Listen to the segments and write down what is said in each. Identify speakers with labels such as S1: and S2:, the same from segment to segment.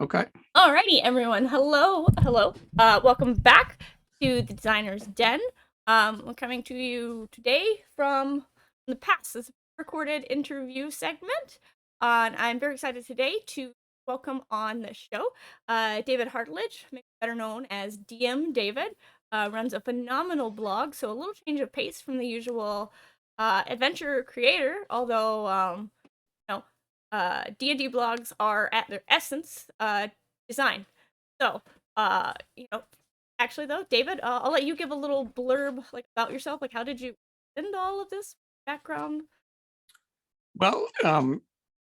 S1: Okay.
S2: Alrighty, everyone. Hello, hello. Welcome back to the Designer's Den. We're coming to you today from the past. This is a recorded interview segment. And I'm very excited today to welcome on the show David Hartlage, better known as DMDavid. Runs a phenomenal blog, so a little change of pace from the usual adventure creator, although you know, D&D blogs are at their essence design. So, actually though, David, I'll let you give a little blurb about yourself. Like, how did you get into all of this background?
S1: Well,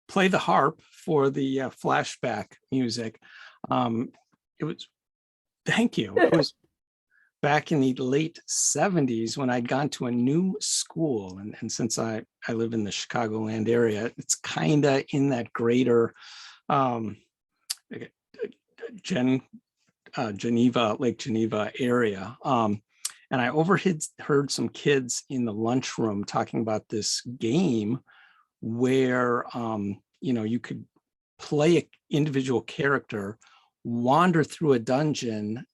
S1: play the harp for the flashback music. Um, it was, thank you. It was back in the late 70s when I'd gone to a new school. And since I live in the Chicagoland area, it's kind of in that greater um, Geneva, Lake Geneva area. And I heard some kids in the lunchroom talking about this game where you could play an individual character, wander through a dungeon,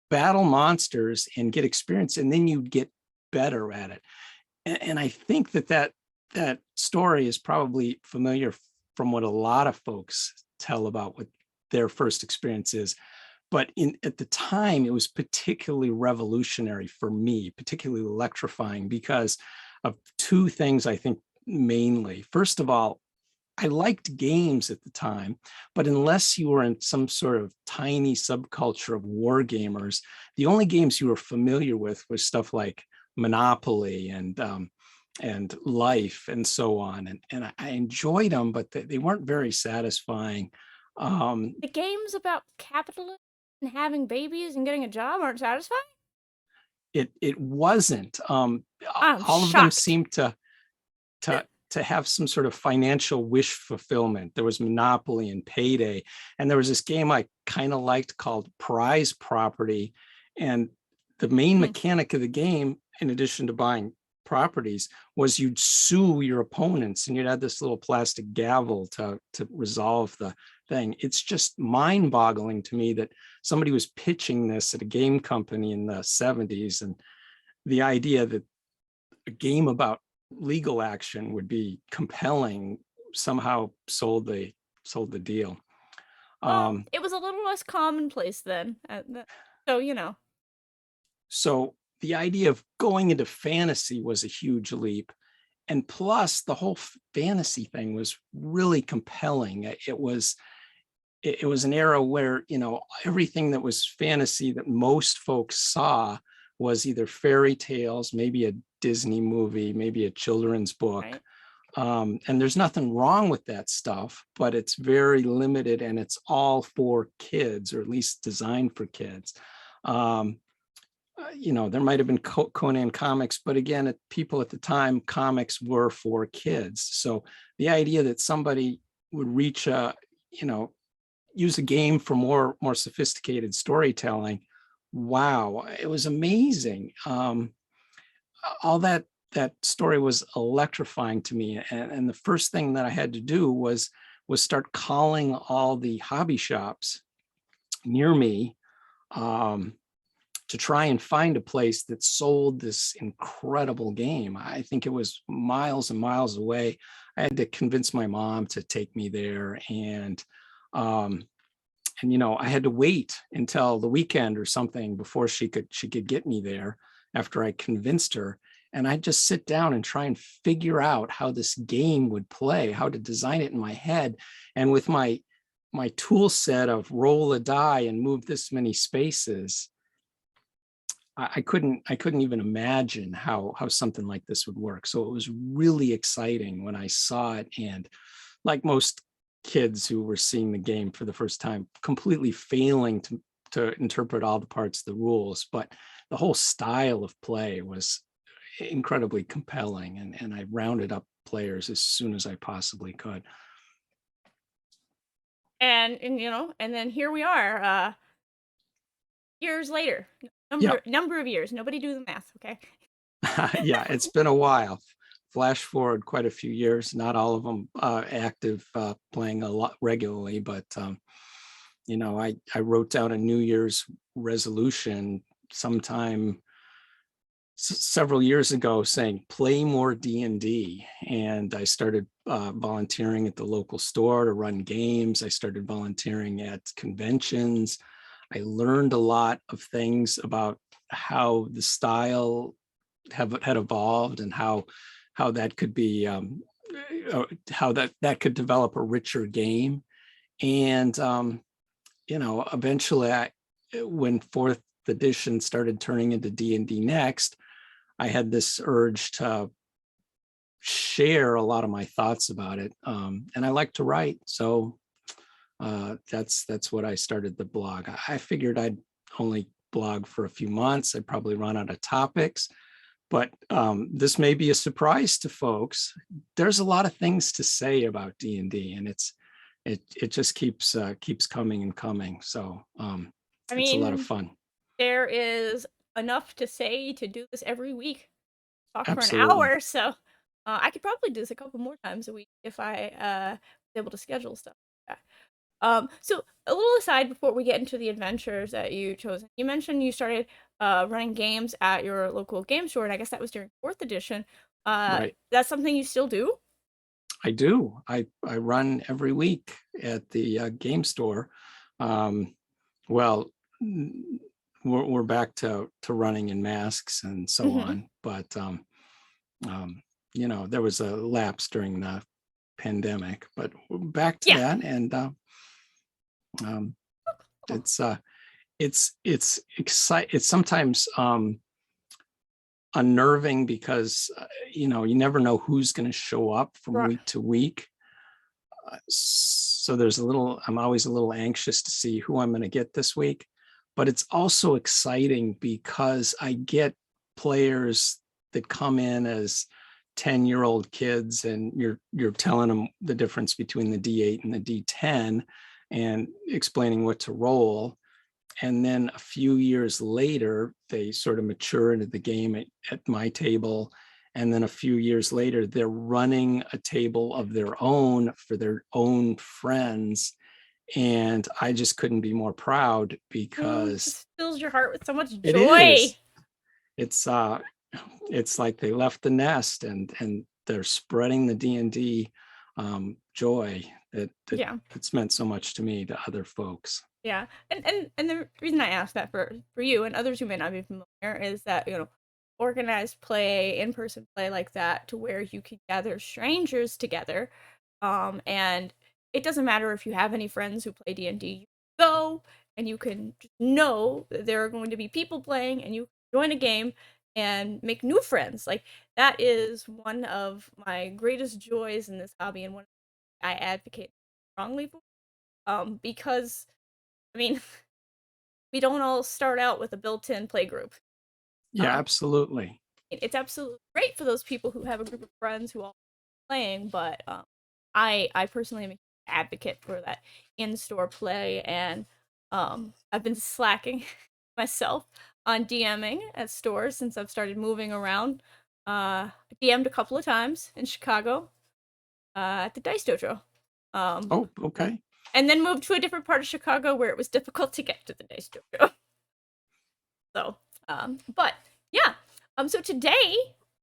S1: battle monsters, and get experience, and then you'd get better at it. And I think that story is probably familiar from what a lot of folks tell about what their first experience is. But at the time, it was particularly revolutionary for me, particularly electrifying because of two things, I think, mainly. First of all, I liked games at the time, but unless you were in some sort of tiny subculture of war gamers, the only games you were familiar with was stuff like Monopoly and Life and so on. And I enjoyed them, but they weren't very satisfying.
S2: The games about capitalism and having babies and getting a job aren't satisfying?
S1: It wasn't.
S2: I'm
S1: All of them
S2: shocked.
S1: seemed to to have some sort of financial wish fulfillment. There was Monopoly and Payday, and there was this game I kind of liked called Prize Property. And the main mechanic of the game, in addition to buying properties, was you'd sue your opponents, and you'd have this little plastic gavel to resolve the thing. It's just mind-boggling to me that somebody was pitching this at a game company in the 70s, and the idea that a game about legal action would be compelling somehow sold the deal.
S2: Well, it was a little less commonplace then. So.
S1: So the idea of going into fantasy was a huge leap. And plus the whole fantasy thing was really compelling. It was an era where, everything that was fantasy that most folks saw was either fairy tales, maybe a Disney movie, maybe a children's book.
S2: Right.
S1: And there's nothing wrong with that stuff, but it's very limited and it's all for kids, or at least designed for kids. There might have been Conan comics, but again, people at the time, comics were for kids. So the idea that somebody would use a game for more sophisticated storytelling, wow, it was amazing. All that story was electrifying to me, and the first thing that I had to do was start calling all the hobby shops near me, to try and find a place that sold this incredible game. I think it was miles and miles away. I had to convince my mom to take me there, and I had to wait until the weekend or something before she could get me there after I convinced her. And I'd just sit down and try and figure out how this game would play, how to design it in my head. And with my tool set of roll a die and move this many spaces, I couldn't even imagine how something like this would work. So it was really exciting when I saw it, and like most kids who were seeing the game for the first time, completely failing to interpret all the parts of the rules, but the whole style of play was incredibly compelling, and I rounded up players as soon as I possibly could.
S2: And then here we are, years later.
S1: Yeah.
S2: Number of years. Nobody do the math, okay?
S1: Yeah, it's been a while. Flash forward quite a few years, not all of them active, playing a lot regularly, but I wrote down a New Year's resolution sometime several years ago saying play more D&D, and I started volunteering at the local store to run games. I started volunteering at conventions. I learned a lot of things about how the style had evolved, and how that could be how that could develop a richer game. And eventually, when fourth edition started turning into D&D Next, I had this urge to share a lot of my thoughts about it, and I like to write, so that's what I started the blog. I figured I'd only blog for a few months. I'd probably run out of topics, but this may be a surprise to folks. There's a lot of things to say about D&D, and it just keeps coming and coming. So it's a lot of fun.
S2: There is enough to say to do this every week. Talk for an
S1: Absolutely.
S2: hour, so I could probably do this a couple more times a week if I was able to schedule stuff like that. So a little aside before we get into the adventures that you chose, you mentioned you started running games at your local game store, and I guess that was during fourth edition.
S1: Right.
S2: That's something you still do?
S1: I do. I run every week at the game store. Well, we're back to running in masks and so on, but there was a lapse during the pandemic, but we're back to that, and it's exciting. It's sometimes unnerving because you never know who's going to show up from week to week. So I'm always a little anxious to see who I'm going to get this week, but it's also exciting because I get players that come in as 10-year-old kids, and you're telling them the difference between the D8 and the D10 and explaining what to roll. And then a few years later, they sort of mature into the game at my table. And then a few years later, they're running a table of their own for their own friends. And I just couldn't be more proud, because
S2: it just fills your heart with so much
S1: it
S2: joy.
S1: is. It's like they left the nest, and they're spreading the D&D joy that's meant so much to me to other folks.
S2: Yeah, and the reason I asked that for you and others who may not be familiar is that organized play, in-person play like that, to where you can gather strangers together, and it doesn't matter if you have any friends who play D&D. You go and you can know that there are going to be people playing, and you join a game and make new friends. Like, that is one of my greatest joys in this hobby, and one I advocate strongly for, because I mean, we don't all start out with a built-in play group.
S1: Yeah, absolutely.
S2: It's absolutely great for those people who have a group of friends who all playing, but I personally am an advocate for that in-store play, and I've been slacking myself on DMing at stores since I've started moving around. I DM'd a couple of times in Chicago at the Dice Dojo.
S1: Oh, okay.
S2: And then moved to a different part of Chicago where it was difficult to get to the Dice Dojo. So, but yeah. So today,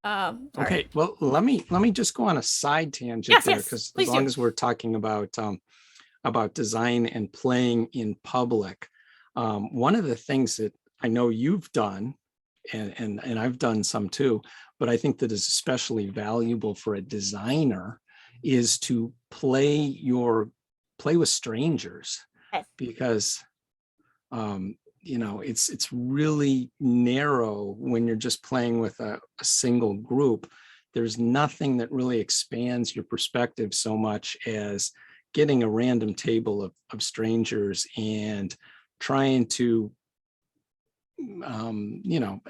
S1: okay. Well, let me just go on a side tangent there, because as long as we're talking about design and playing in public, one of the things that I know you've done, and I've done some too, but I think that is especially valuable for a designer, is to play with strangers, because it's really narrow when you're just playing with a single group. There's nothing that really expands your perspective so much as getting a random table of strangers and trying to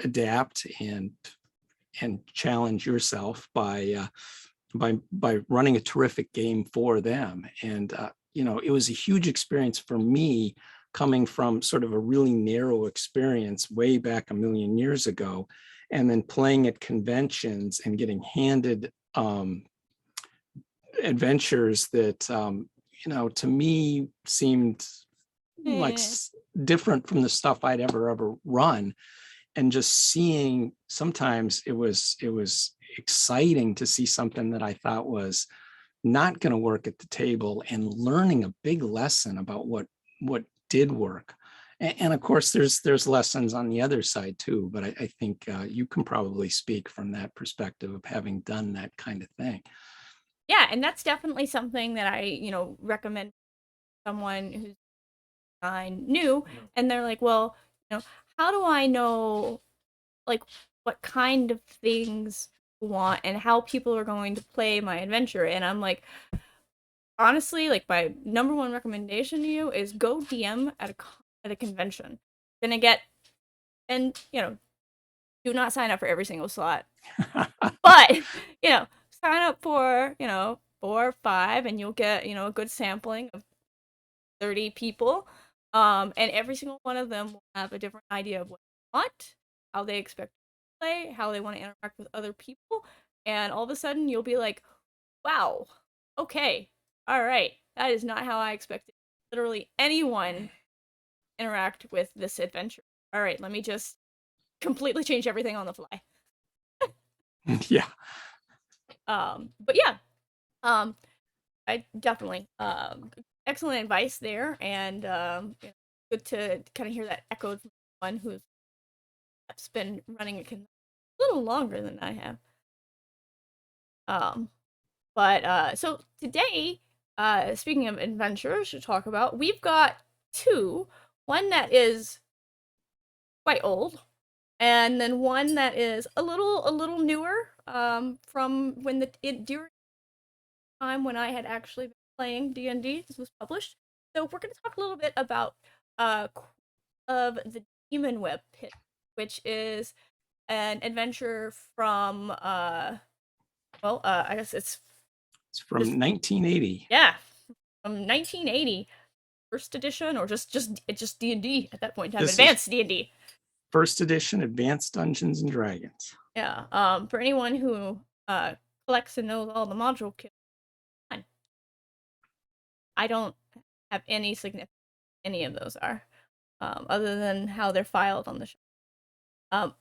S1: adapt and challenge yourself by running a terrific game for them. And it was a huge experience for me, coming from sort of a really narrow experience way back a million years ago, and then playing at conventions and getting handed adventures that to me seemed like different from the stuff I'd ever run. And just seeing, sometimes it was exciting to see something that I thought was not going to work at the table, and learning a big lesson about what did work. And of course, there's lessons on the other side too. But I think you can probably speak from that perspective of having done that kind of thing.
S2: Yeah, and that's definitely something that I, recommend someone who's new, and they're like, well, how do I know, like, what kind of things you want and how people are going to play my adventure? And I'm like, honestly, like, my number one recommendation to you is go DM at a convention. You're gonna get, and do not sign up for every single slot, but sign up for 4 or 5, and you'll get a good sampling of 30 people. And every single one of them will have a different idea of what they want, how they expect to play, how they want to interact with other people, and all of a sudden you'll be like, wow, okay, all right, that is not how I expected literally anyone interact with this adventure. All right, let me just completely change everything on the fly.
S1: Yeah.
S2: But yeah, I definitely excellent advice there, and good to kind of hear that echoed from one who's been running a little longer than I have. But so today, speaking of adventures to talk about, we've got 2. One that is quite old, and then one that is a little newer. From when during time when I had actually been playing D&D. This was published. So we're going to talk a little bit about of the Demon Web Pit, which is an adventure from I guess it's
S1: from 1980.
S2: Yeah, from 1980, first edition, or just D&D at that point in time, advanced D&D.
S1: First edition, Advanced Dungeons and Dragons.
S2: Yeah. For anyone who collects and knows all the module kits, I don't have any significance. Any of those are, other than how they're filed on the show.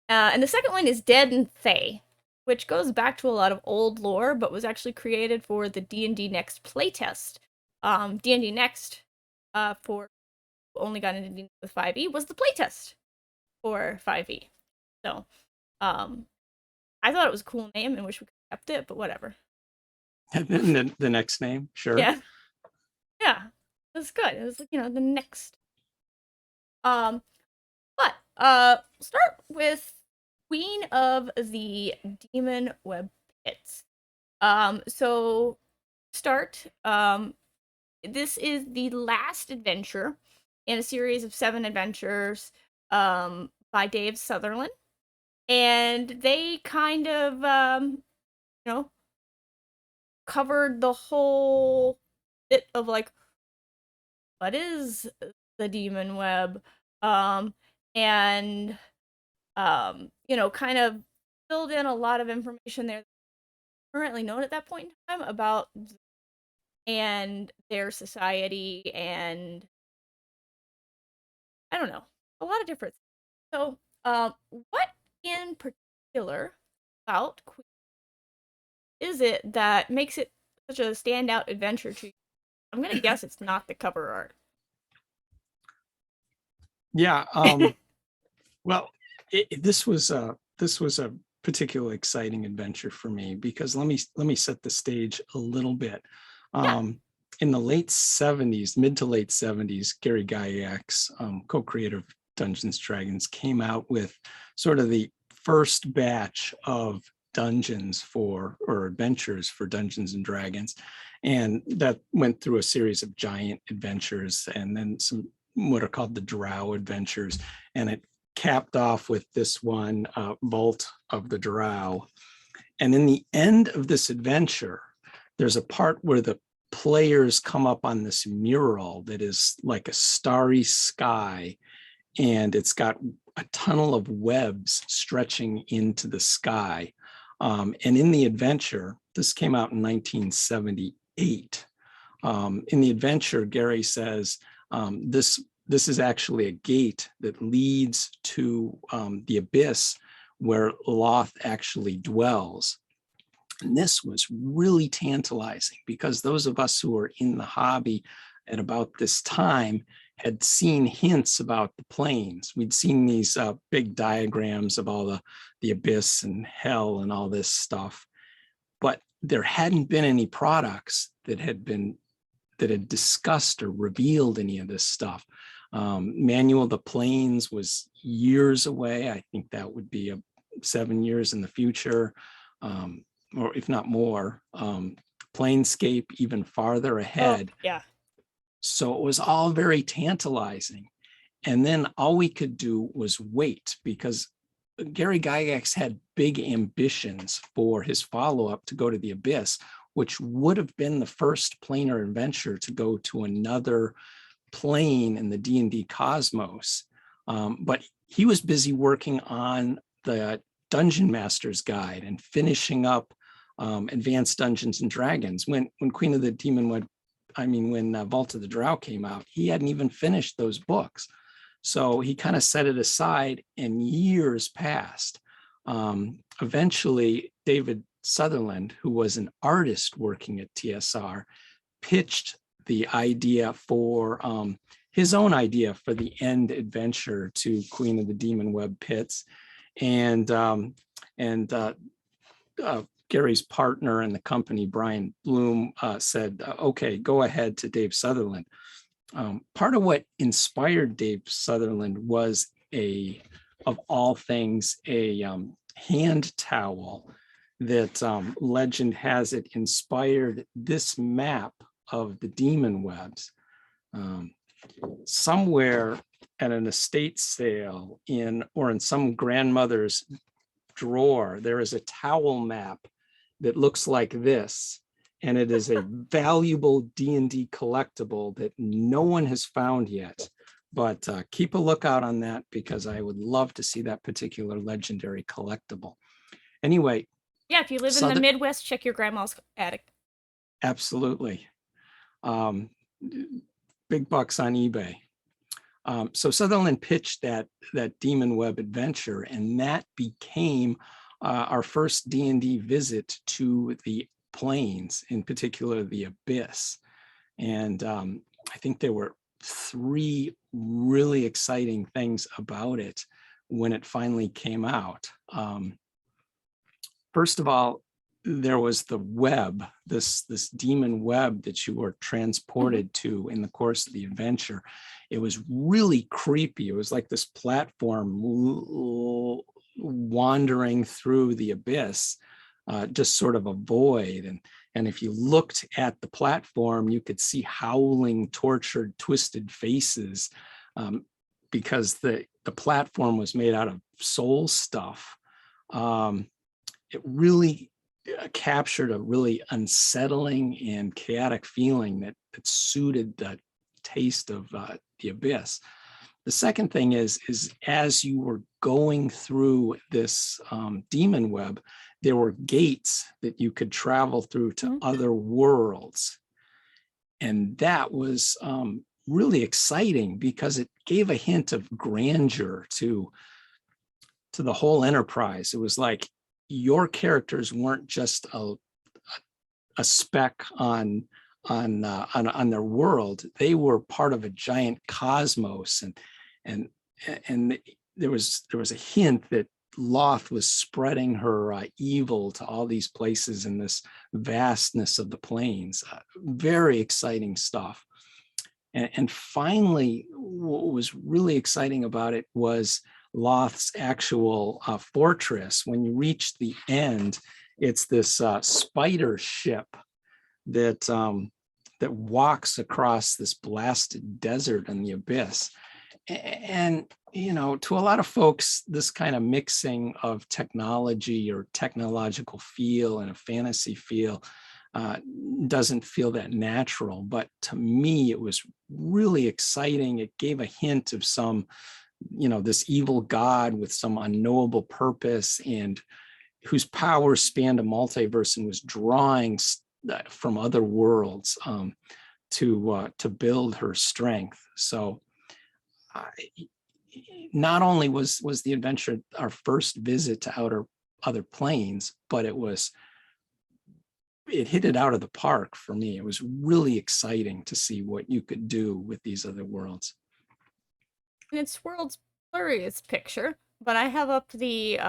S2: And the second one is Dead and Thay, which goes back to a lot of old lore, but was actually created for the D&D Next playtest. D&D Next, for only got into D&D with 5e, was the playtest for 5e. So, I thought it was a cool name and wish we could have kept it, but whatever.
S1: The next name, sure.
S2: Yeah. Yeah. It was good. It was like, the next. But start with Queen of the Demon Web Pits. So start. This is the last adventure in a series of 7 adventures by Dave Sutherland. And they kind of covered the whole bit of like, what is the Demon Web? And kind of filled in a lot of information there currently known at that point in time about and their society, and I don't know, a lot of different things. So what in particular about Queen is it that makes it such a standout adventure to you? I'm gonna guess it's not the cover art.
S1: Yeah. Well, this was a particularly exciting adventure for me, because let me set the stage a little bit. In the late 70s, mid to late 70s, Gary Gygax, co-creator of Dungeons & Dragons, came out with sort of the first batch of dungeons or adventures for Dungeons & Dragons. And that went through a series of giant adventures, and then some what are called the Drow adventures. And it capped off with this one, Vault of the Drow. And in the end of this adventure, there's a part where the players come up on this mural that is like a starry sky, and it's got a tunnel of webs stretching into the sky. And in the adventure, this came out in 1978. In the adventure, Gary says, This is actually a gate that leads to the abyss where Loth actually dwells. And this was really tantalizing because those of us who were in the hobby at about this time had seen hints about the planes. We'd seen these big diagrams of all the abyss and hell and all this stuff, but there hadn't been any products that had discussed or revealed any of this stuff. Manual of the Planes was years away. I think that would be 7 years in the future, or if not more. Planescape even farther ahead.
S2: Oh, yeah.
S1: So it was all very tantalizing. And then all we could do was wait, because Gary Gygax had big ambitions for his follow-up to go to the abyss, which would have been the first planar adventure to go to another plane in the D&D cosmos. But he was busy working on the Dungeon Master's Guide and finishing up Advanced Dungeons and Dragons. When Queen of the Demon Web, when Vault of the Drow came out, he hadn't even finished those books. So he kind of set it aside, and years passed. Eventually, David Sutherland, who was an artist working at TSR, pitched the idea for his own idea for the end adventure to Queen of the Demon Web Pits. And Gary's partner in the company, Brian Bloom, said, okay, go ahead to Dave Sutherland. Part of what inspired Dave Sutherland was of all things, a hand towel that legend has it inspired this map of the demon webs. Somewhere at an estate sale or in some grandmother's drawer, there is a towel map that looks like this, and it is a valuable D&D collectible that no one has found yet. But keep a lookout on that, because I would love to see that particular legendary collectible. Anyway.
S2: Yeah, if you live in the Midwest, check your grandma's attic.
S1: Absolutely. Big bucks on eBay. So Sutherland pitched that Demon Web adventure, and that became our first D&D visit to the planes, in particular the abyss. And I think there were 3 really exciting things about it when it finally came out. First of all, there was the web, this demon web that you were transported to in the course of the adventure. It was really creepy. It was like this platform wandering through the abyss, just sort of a void. And if you looked at the platform, you could see howling, tortured, twisted faces, because the platform was made out of soul stuff. It really captured a really unsettling and chaotic feeling that suited the taste of the abyss. The second thing is as you were going through this demon web, there were gates that you could travel through to other worlds. And that was really exciting, because it gave a hint of grandeur to the whole enterprise. It was like your characters weren't just a speck on their world. They were part of a giant cosmos, and there was a hint that Loth was spreading her evil to all these places in this vastness of the plains. Very exciting stuff. And finally, what was really exciting about it was Loth's actual fortress. When you reach the end, it's this spider ship that walks across this blasted desert in the abyss. And to a lot of folks, this kind of mixing of technology or technological feel and a fantasy feel doesn't feel that natural. But to me, it was really exciting. It gave a hint of some, this evil god with some unknowable purpose, and whose power spanned a multiverse and was drawing from other worlds to build her strength. So I, not only was the adventure our first visit to other planes, but it hit it out of the park for me. It was really exciting to see what you could do with these other worlds.
S2: And it's world's blurriest picture, but I have up the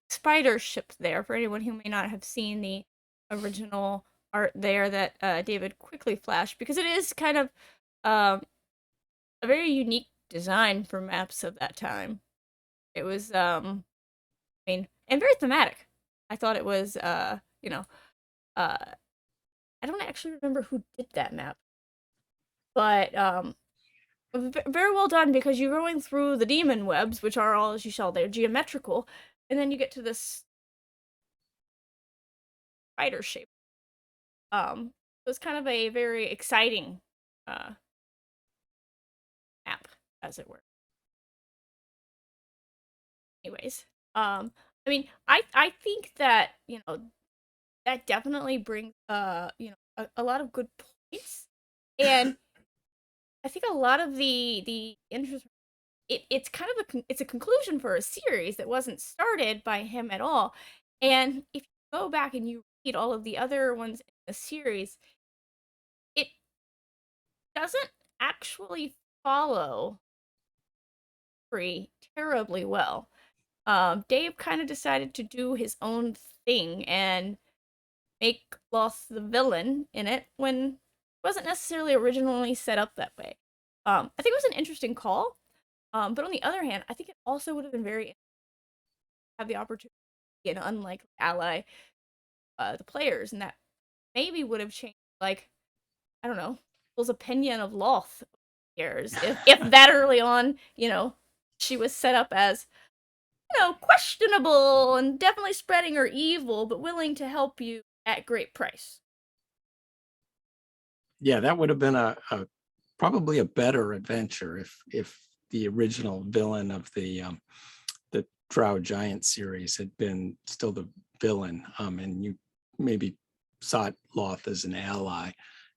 S2: spider ship there for anyone who may not have seen the original art there that David quickly flashed, because it is kind of a very unique design for maps of that time. It was, I mean, and very thematic. I thought it was, uh, I don't actually remember who did that map, but very well done, because you're going through the demon webs, which are all, as you saw, they're geometrical, and then you get to this spider shape. It was kind of a very exciting map, as it were. Anyways, I mean, I think that, that definitely brings a lot of good points, and I think a lot of the interest, it's kind of it's a conclusion for a series that wasn't started by him at all. And if you go back and you read all of the other ones in the series, it doesn't actually follow pretty terribly well. Dave kind of decided to do his own thing and make Loth the villain in it when it wasn't necessarily originally set up that way. I think it was an interesting call, but on the other hand, I think it also would have been very have the opportunity to be an unlikely ally, the players, and that maybe would have changed, like, I don't know, people's opinion of Loth years if that early on, she was set up as, questionable and definitely spreading her evil, but willing to help you at great price.
S1: Yeah, that would have been probably a better adventure if the original villain of the Drow Giant series had been still the villain, and you maybe sought Loth as an ally.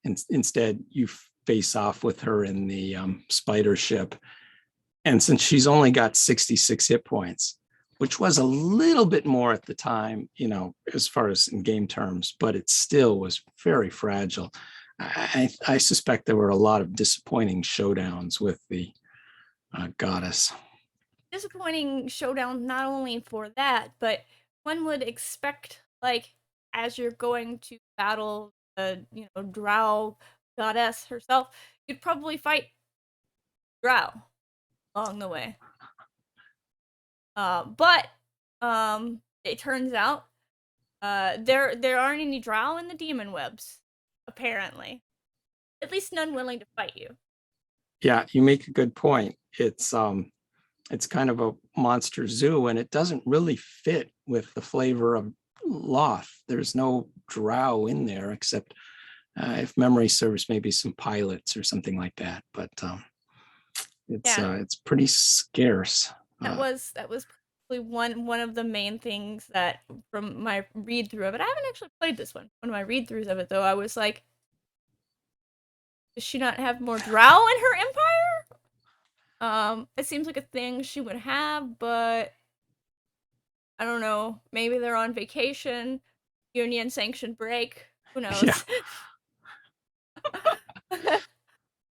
S1: And instead, you face off with her in the spider ship. And since she's only got 66 hit points, which was a little bit more at the time, as far as in game terms, but it still was very fragile. I suspect there were a lot of disappointing showdowns with the goddess.
S2: Disappointing showdown, not only for that, but one would expect, like, as you're going to battle the, Drow goddess herself, you'd probably fight Drow along the way. But it turns out there aren't any Drow in the demon webs, apparently. At least none willing to fight you.
S1: Yeah, you make a good point. It's kind of a monster zoo, and it doesn't really fit with the flavor of Loth. There's no Drow in there, except if memory serves, maybe some pilots or something like that. But it's pretty scarce.
S2: That was probably one of the main things that, from my read through of it, I haven't actually played this one. One of my read throughs of it, though, I was like, does she not have more Drow in her empire? It seems like a thing she would have, but I don't know. Maybe they're on vacation, union sanctioned break. Who knows?
S1: Yeah.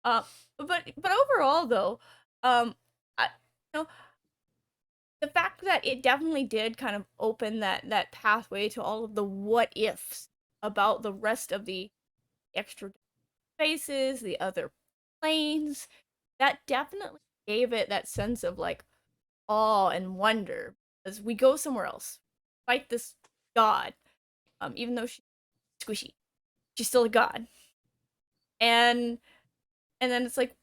S2: But overall, though, I, the fact that it definitely did kind of open that pathway to all of the what ifs about the rest of the extra spaces, the other planes, that definitely gave it that sense of, like, awe and wonder, as we go somewhere else, fight this god, even though she's squishy, she's still a god. And then it's like,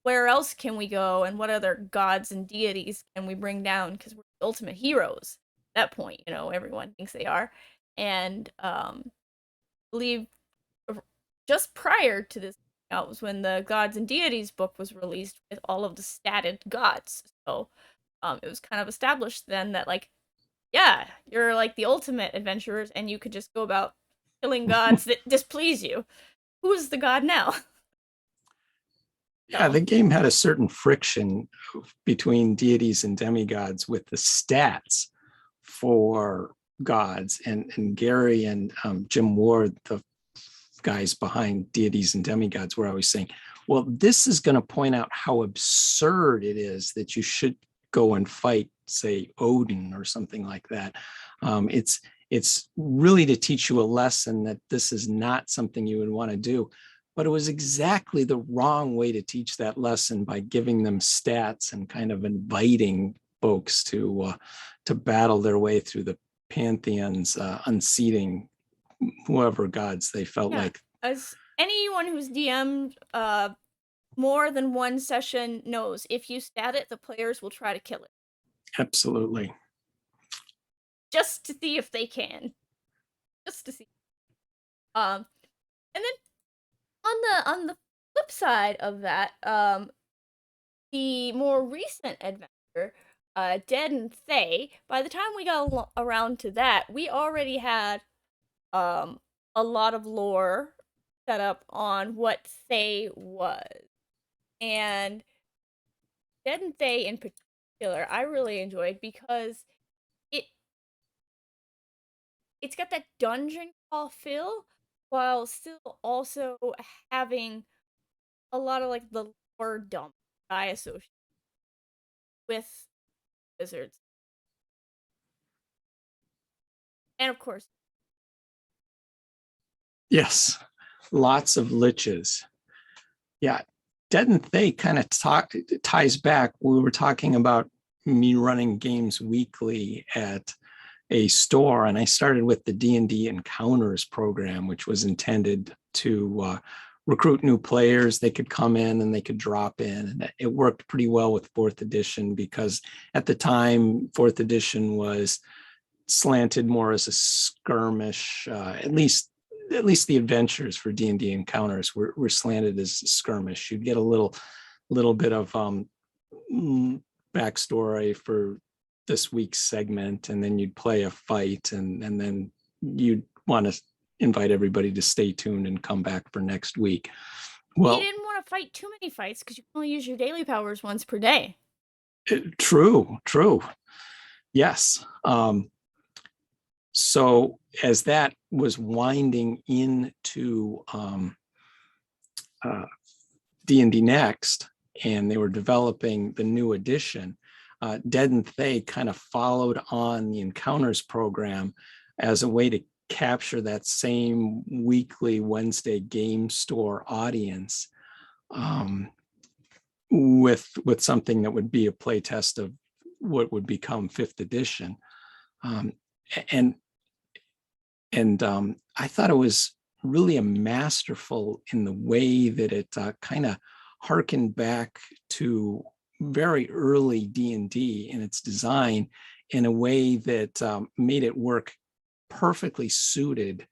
S2: where else can we go, and what other gods and deities can we bring down, because we're the ultimate heroes at that point, everyone thinks they are. And I believe just prior to this out was when the Gods and Deities book was released with all of the statted gods. So it was kind of established then that, like, yeah, you're like the ultimate adventurers, and you could just go about killing gods that displease you. Who is the god now?
S1: Yeah,
S2: So
S1: the game had a certain friction between deities and demigods with the stats for gods. And Gary and Jim Ward, the guys behind deities and demigods, were always saying, well, this is going to point out how absurd it is that you should go and fight, say, Odin or something like that. It's really to teach you a lesson that this is not something you would want to do. But it was exactly the wrong way to teach that lesson, by giving them stats and kind of inviting folks to battle their way through the pantheons, unseating whoever gods they felt
S2: yeah,
S1: like.
S2: as anyone who's DM'd more than one session knows, if you stat it, the players will try to kill it
S1: Absolutely.
S2: just to see if they can, just to see. And then on the flip side of that, the more recent adventure, Dead and Thay. By the time we got around to that, we already had a lot of lore set up on what Thay was, and Dead and Thay in particular, I really enjoyed because it it's got that dungeon crawl feel while still also having a lot of like the lore dump I associate with wizards. And of course,
S1: Yes, lots of liches. Yeah, Dead and Thay kind of ties back. We were talking about me running games weekly at a store, and I started with the D&D Encounters program, which was intended to recruit new players. They could come in and they could drop in, and it worked pretty well with 4th edition, because at the time 4th edition was slanted more as a skirmish. At least the adventures for D&D Encounters were slanted as a skirmish. You'd get a little bit of backstory for this week's segment, and then you'd play a fight, and then you'd want to invite everybody to stay tuned and come back for next week. Well,
S2: you didn't want to fight too many fights because you can only use your daily powers once per day.
S1: True. Yes. So as that was winding into D&D Next, and they were developing the new edition, Dead and Thay kind of followed on the Encounters program as a way to capture that same weekly Wednesday game store audience, with something that would be a play test of what would become 5th edition. And I thought it was really a masterful in the way that it kind of harkened back to very early D&D in its design, in a way that made it work perfectly suited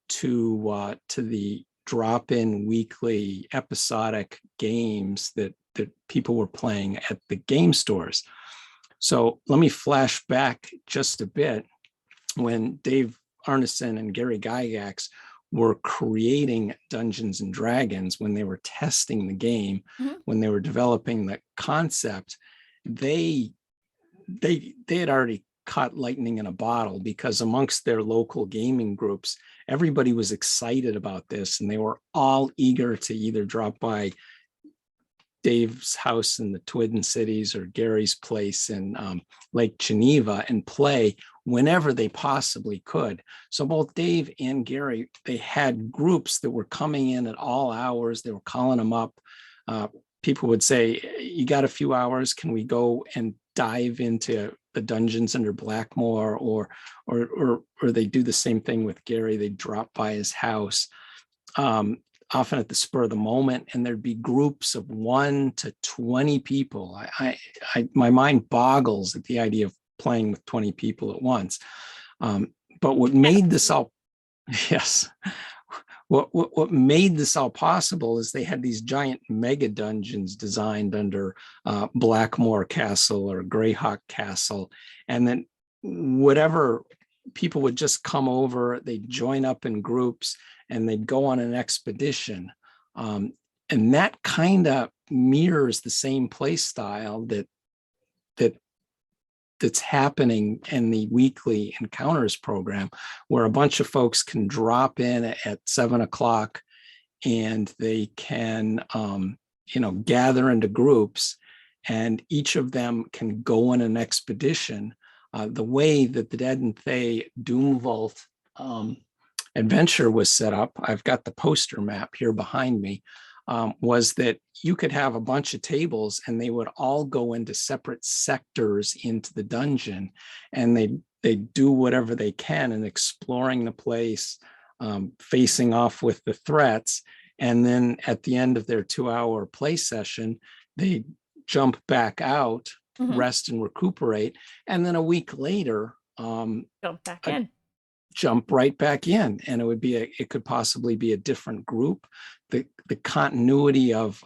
S1: to the drop-in weekly episodic games that people were playing at the game stores. So let me flash back just a bit. When Dave Arneson and Gary Gygax were creating Dungeons and Dragons, when they were testing the game, when they were developing the concept, they had already caught lightning in a bottle, because amongst their local gaming groups, everybody was excited about this, and they were all eager to either drop by Dave's house in the Twin Cities or Gary's place in Lake Geneva and play whenever they possibly could. So both Dave and Gary, they had groups that were coming in at all hours. They were calling them up. People would say, you got a few hours, can we go and dive into the dungeons under Blackmore? Or they do the same thing with Gary. They drop by his house, often at the spur of the moment, and there'd be groups of 1 to 20 people. My mind boggles at the idea of playing with 20 people at once. But what made this all, yes, what made this all possible is they had these giant mega dungeons designed under Blackmore Castle or Greyhawk Castle, and then whatever people would just come over, they'd join up in groups, and they'd go on an expedition. And that kind of mirrors the same play style that's happening in the weekly encounters program, where a bunch of folks can drop in at 7 o'clock and they can gather into groups, and each of them can go on an expedition. The way that the Dead and Thay Doom Vault adventure was set up, I've got the poster map here behind me, was that you could have a bunch of tables and they would all go into separate sectors into the dungeon, and they do whatever they can in exploring the place, facing off with the threats. And then at the end of their 2-hour play session, they jump back out, rest and recuperate. And then a week later, jump right back in, and it could possibly be a different group. The continuity of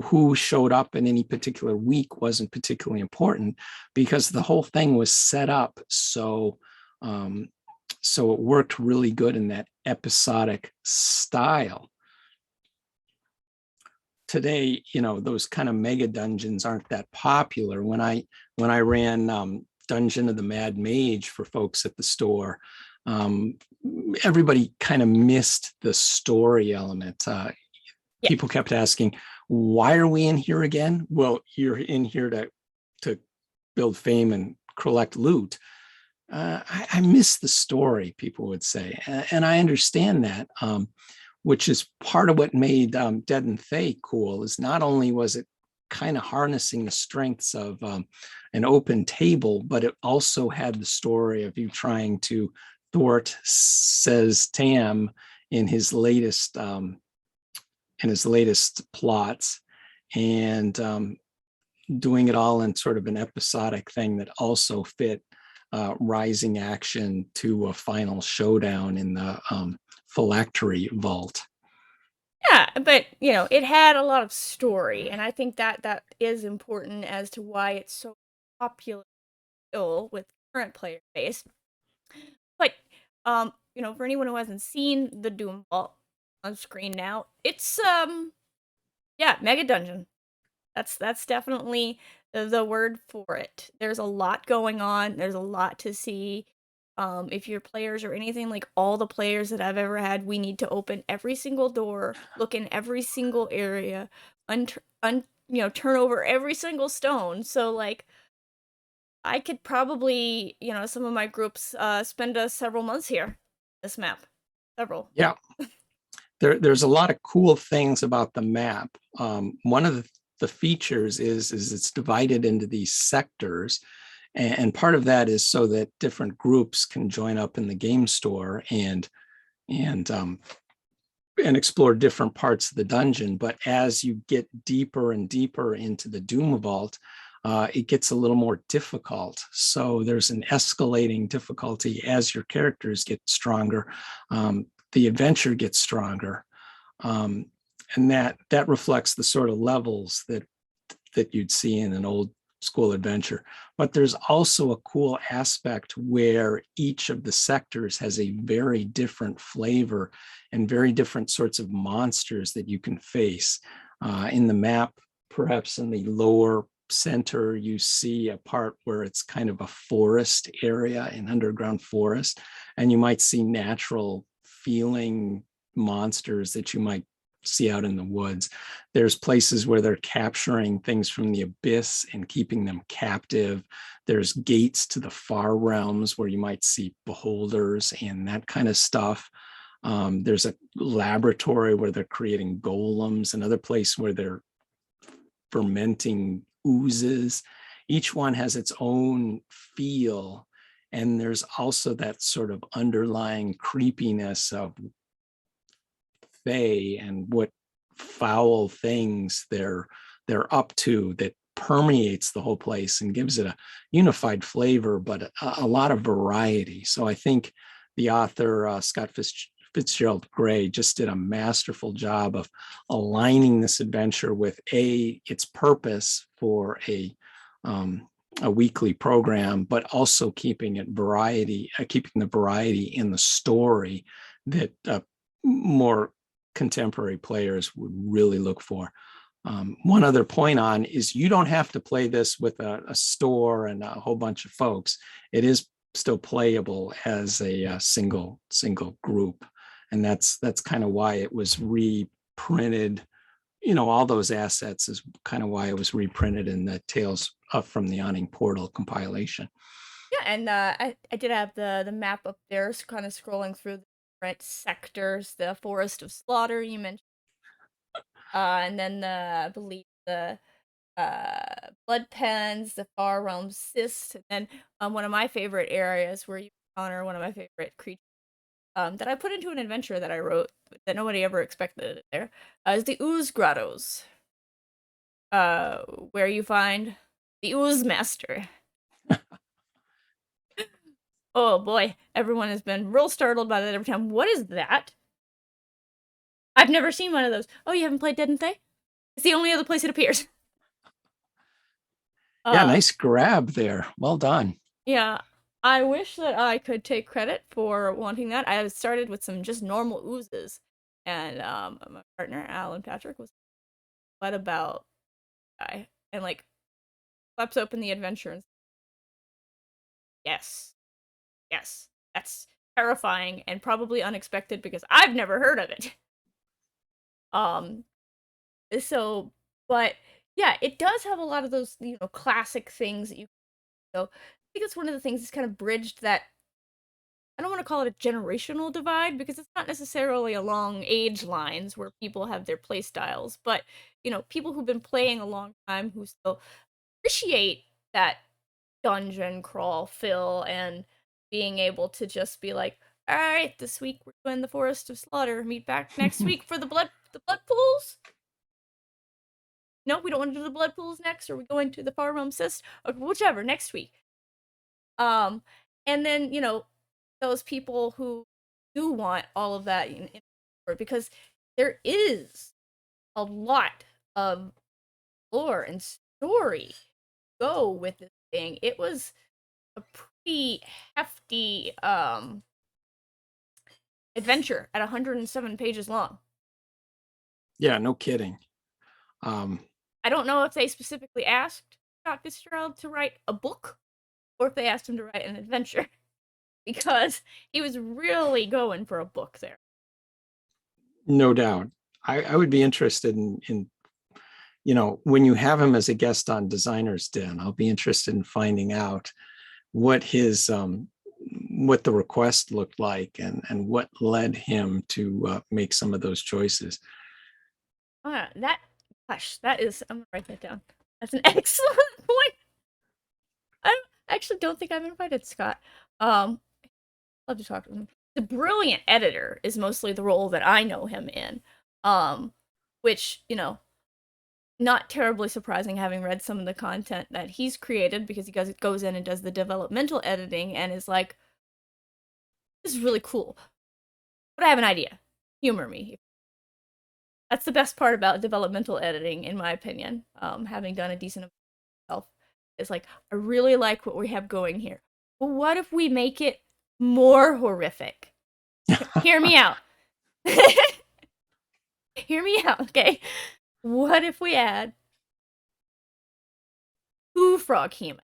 S1: who showed up in any particular week wasn't particularly important, because the whole thing was set up so it worked really good in that episodic style. Today, those kind of mega dungeons aren't that popular. When I ran Dungeon of the Mad Mage for folks at the store, everybody kind of missed the story element. People kept asking, why are we in here again? Well, you're in here to build fame and collect loot. I miss the story, people would say. And I understand that, which is part of what made Dead and Thay cool, is not only was it kind of harnessing the strengths of an open table, but it also had the story of you trying to thwart Says Tam in his latest plots, and doing it all in sort of an episodic thing that also fit rising action to a final showdown in the phylactery vault.
S2: Yeah, but it had a lot of story, and I think that is important as to why it's so popular still with current player base. But for anyone who hasn't seen the Doom Vault on screen now, it's mega dungeon. That's definitely the word for it. There's a lot going on. There's a lot to see. If your players are anything like all the players that I've ever had, we need to open every single door, look in every single area, turn over every single stone. So like, I could probably, some of my groups spend several months here. This map, several.
S1: Yeah, there's a lot of cool things about the map. One of the features is it's divided into these sectors. And part of that is so that different groups can join up in the game store and explore different parts of the dungeon. But as you get deeper and deeper into the Doom Vault, it gets a little more difficult. So there's an escalating difficulty as your characters get stronger. The adventure gets stronger. And that reflects the sort of levels that you'd see in an old school adventure. But there's also a cool aspect where each of the sectors has a very different flavor and very different sorts of monsters that you can face. In the map, perhaps in the lower center, you see a part where it's kind of a forest area, an underground forest, and you might see natural feeling monsters that you might see out in the woods. There's places where they're capturing things from the abyss and keeping them captive. There's gates to the far realms where you might see beholders and that kind of stuff. There's a laboratory where they're creating golems, another place where they're fermenting oozes. Each one has its own feel. And there's also that sort of underlying creepiness of Fae and what foul things they're up to that permeates the whole place and gives it a unified flavor, but a lot of variety. So I think the author, Scott Fitzgerald Gray, just did a masterful job of aligning this adventure with its purpose for a weekly program, but also keeping the variety in the story that more contemporary players would really look for. One other point on is you don't have to play this with a store and a whole bunch of folks. It is still playable as a single group, and that's kind of why it was reprinted. All those assets is kind of why it was reprinted in the Tales from the Awning Portal compilation.
S2: Yeah, and I did have the map up there, kind of scrolling through the different sectors, the Forest of Slaughter you mentioned, and then I believe the blood pens, the far realm cyst, and then one of my favorite areas where you encounter one of my favorite creatures that I put into an adventure that I wrote that nobody ever expected it there, is the Ooze Grottoes, where you find the Ooze Master. Oh boy, everyone has been real startled by that every time. What is that? I've never seen one of those. Oh, you haven't played Dead and Thay? It's the only other place it appears.
S1: Yeah, nice grab there. Well done.
S2: Yeah, I wish that I could take credit for wanting that. I started with some just normal oozes, and my partner Alan Patrick was, "What about guy?" And like flaps open the adventure and yes, yes, that's terrifying and probably unexpected because I've never heard of it. Um, so, but yeah, it does have a lot of those classic things that you. So I think it's one of the things that's kind of bridged that. I don't want to call it a generational divide because it's not necessarily along age lines where people have their play styles, but people who've been playing a long time who still appreciate that dungeon crawl feel and being able to just be like, all right, this week we're doing the Forest of Slaughter. Meet back next week for the blood pools. No, we don't want to do the blood pools next. Or we going to the Far Realm Cyst? Or whichever next week. And then those people who do want all of that because there is a lot of lore and story go with this thing. It was a pretty hefty adventure at 107 pages long.
S1: Yeah, no kidding.
S2: I don't know if they specifically asked Scott Fitzgerald to write a book or if they asked him to write an adventure because he was really going for a book there.
S1: No doubt. I would be interested in when you have him as a guest on Designer's Den, I'll be interested in finding out what his what the request looked like and what led him to make some of those choices.
S2: That is, I'm gonna write that down. That's an excellent point. I actually don't think I've invited Scott. Love to talk to him. The brilliant editor is mostly the role that I know him in. Which, not terribly surprising having read some of the content that he's created because he goes in and does the developmental editing and is like, this is really cool. But I have an idea. Humor me. That's the best part about developmental editing, in my opinion. Having done a decent amount myself, is like, I really like what we have going here. But what if we make it more horrific? Hear me out. Hear me out, okay? What if we add 2 frog humans?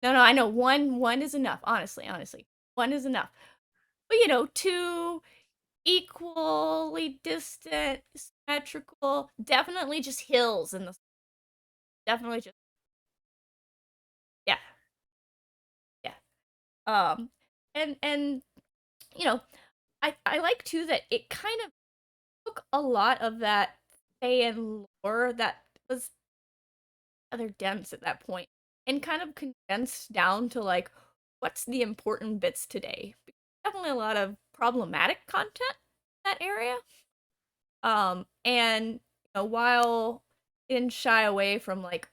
S2: No, I know one is enough. Honestly, one is enough. But 2 equally distant, symmetrical, definitely just hills in the. Definitely just. Yeah, yeah. And I like too that it kind of took a lot of that Fey lore that was rather dense at that point and kind of condensed down to like what's the important bits today. Definitely a lot of problematic content in that area. And while it didn't shy away from like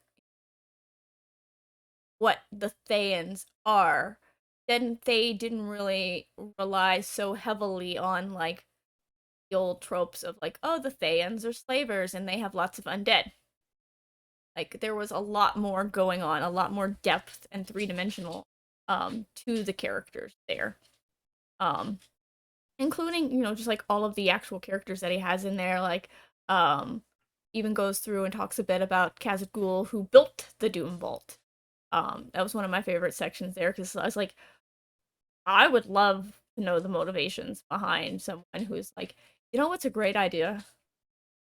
S2: what the Thayans are, then they didn't really rely so heavily on like the old tropes of like, oh, the Thayans are slavers and they have lots of undead. Like there was a lot more going on, a lot more depth and three-dimensional to the characters there. And including, just like all of the actual characters that he has in there, like um even goes through and talks a bit about Khazad-Ghoul, who built the Doom Vault. That was one of my favorite sections there, because I was like, I would love to know the motivations behind someone who's like, what's a great idea?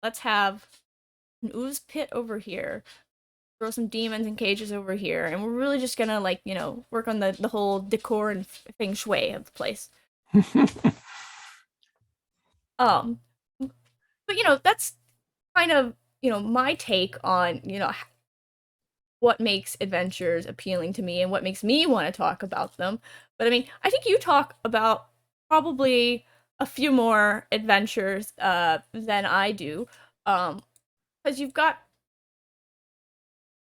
S2: Let's have an ooze pit over here, throw some demons and cages over here, and we're really just gonna like, work on the whole decor and feng shui of the place. Um, but that's kind of my take on what makes adventures appealing to me and what makes me want to talk about them. But I mean, I think you talk about probably a few more adventures than I do, because you've got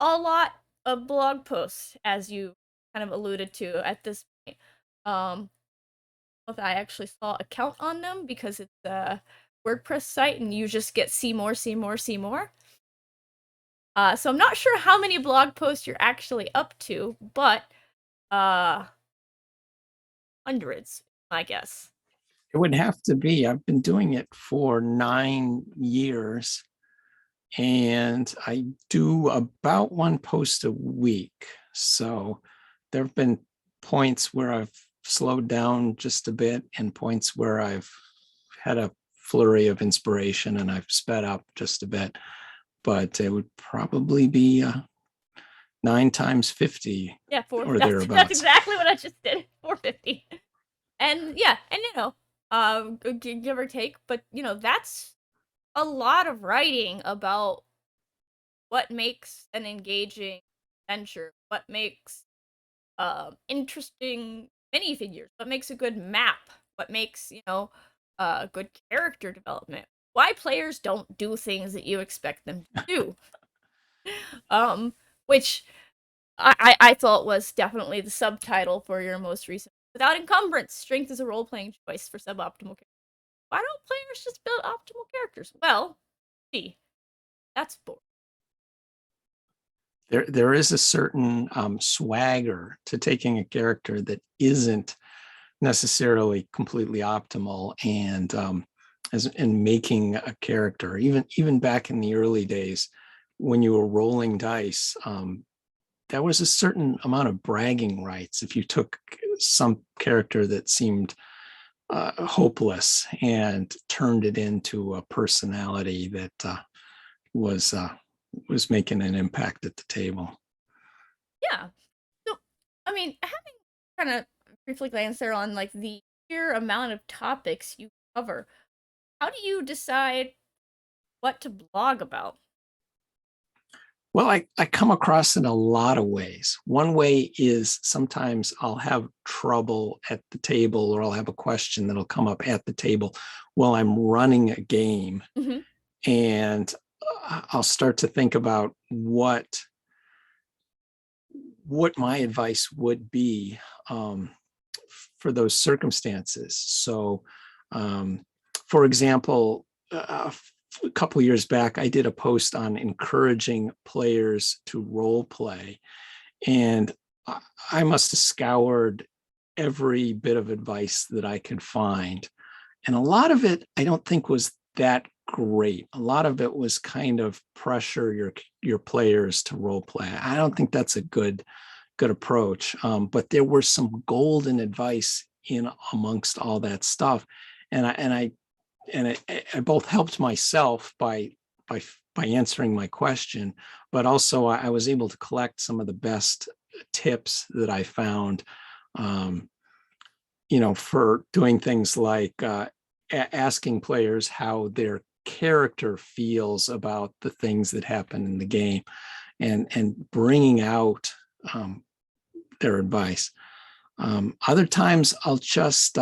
S2: a lot of blog posts, as you kind of alluded to at this point. If I actually saw a count on them, because it's a WordPress site and you just get see more, see more, see more. So I'm not sure how many blog posts you're actually up to, but hundreds, I guess.
S1: It would have to be. I've been doing it for 9 years, and I do about one post a week. So there have been points where I've slowed down just a bit, and points where I've had a flurry of inspiration and I've sped up just a bit. But it would probably be 9 times 50.
S2: Yeah,
S1: or
S2: that's
S1: thereabouts.
S2: exactly what I just did. 450. And yeah, and give or take, but that's a lot of writing about what makes an engaging adventure, what makes interesting minifigures, what makes a good map, what makes good character development, why players don't do things that you expect them to do. Which I thought was definitely the subtitle for your most recent. Without encumbrance, strength is a role-playing choice for suboptimal characters. Why don't players just build optimal characters? Well, see, that's boring.
S1: There is a certain swagger to taking a character that isn't necessarily completely optimal, and making a character. Even back in the early days, when you were rolling dice, there was a certain amount of bragging rights if you took some character that seemed hopeless and turned it into a personality that was making an impact at the table.
S2: Yeah. So, I mean, having kind of briefly glanced there on like the sheer amount of topics you cover, how do you decide what to blog about?
S1: Well, I come across in a lot of ways. One way is sometimes I'll have trouble at the table, or I'll have a question that'll come up at the table while I'm running a game.
S2: Mm-hmm.
S1: And I'll start to think about what my advice would be for those circumstances. So, for example, a couple of years back, I did a post on encouraging players to role play, and I must have scoured every bit of advice that I could find. And a lot of it, I don't think was that great. A lot of it was kind of pressure your players to role play. I don't think that's a good approach. But there were some golden advice in amongst all that stuff, and I both helped myself by answering my question, but also I was able to collect some of the best tips that I found, for doing things like asking players how their character feels about the things that happen in the game, and bringing out their advice. Other times I'll just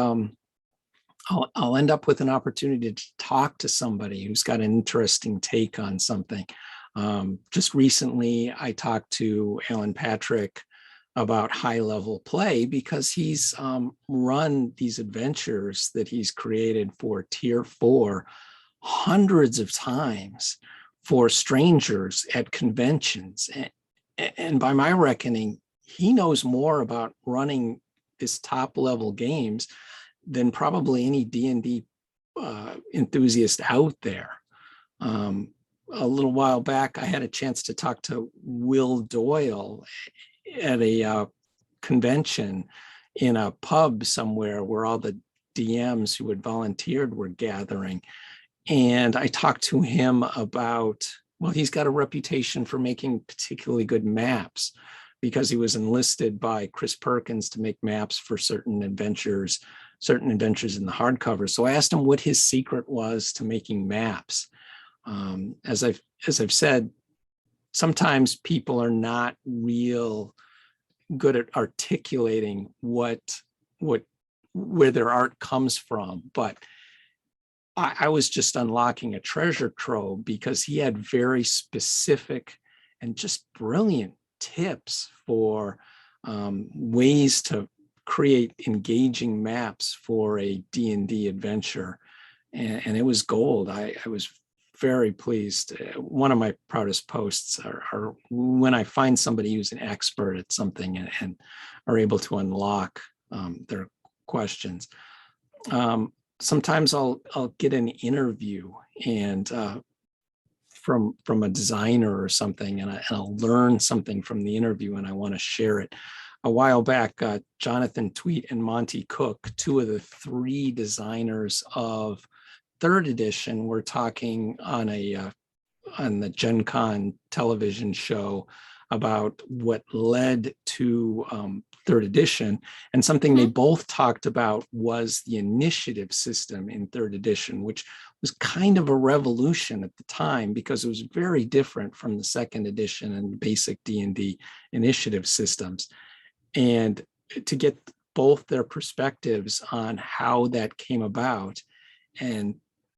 S1: I'll end up with an opportunity to talk to somebody who's got an interesting take on something. Just recently, I talked to Alan Patrick about high level play, because he's run these adventures that he's created for Tier 4 hundreds of times for strangers at conventions. And by my reckoning, he knows more about running this top level games than probably any D&D enthusiast out there. A little while back, I had a chance to talk to Will Doyle at a convention in a pub somewhere where all the DMs who had volunteered were gathering. And I talked to him about, well, he's got a reputation for making particularly good maps because he was enlisted by Chris Perkins to make maps for certain adventures in the hardcover. So I asked him what his secret was to making maps. As I've said, sometimes people are not real good at articulating where their art comes from, but I was just unlocking a treasure trove because he had very specific and just brilliant tips for ways to create engaging maps for a D&D adventure. And it was gold. I was very pleased. One of my proudest posts are when I find somebody who's an expert at something and are able to unlock their questions. Sometimes I'll get an interview and from a designer or something, and I'll learn something from the interview and I want to share it. A while back, Jonathan Tweet and Monty Cook, two of the three designers of third edition, were talking on the Gen Con television show about what led to third edition. And something they both talked about was the initiative system in third edition, which was kind of a revolution at the time because it was very different from the second edition and basic D&D initiative systems. And to get both their perspectives on how that came about and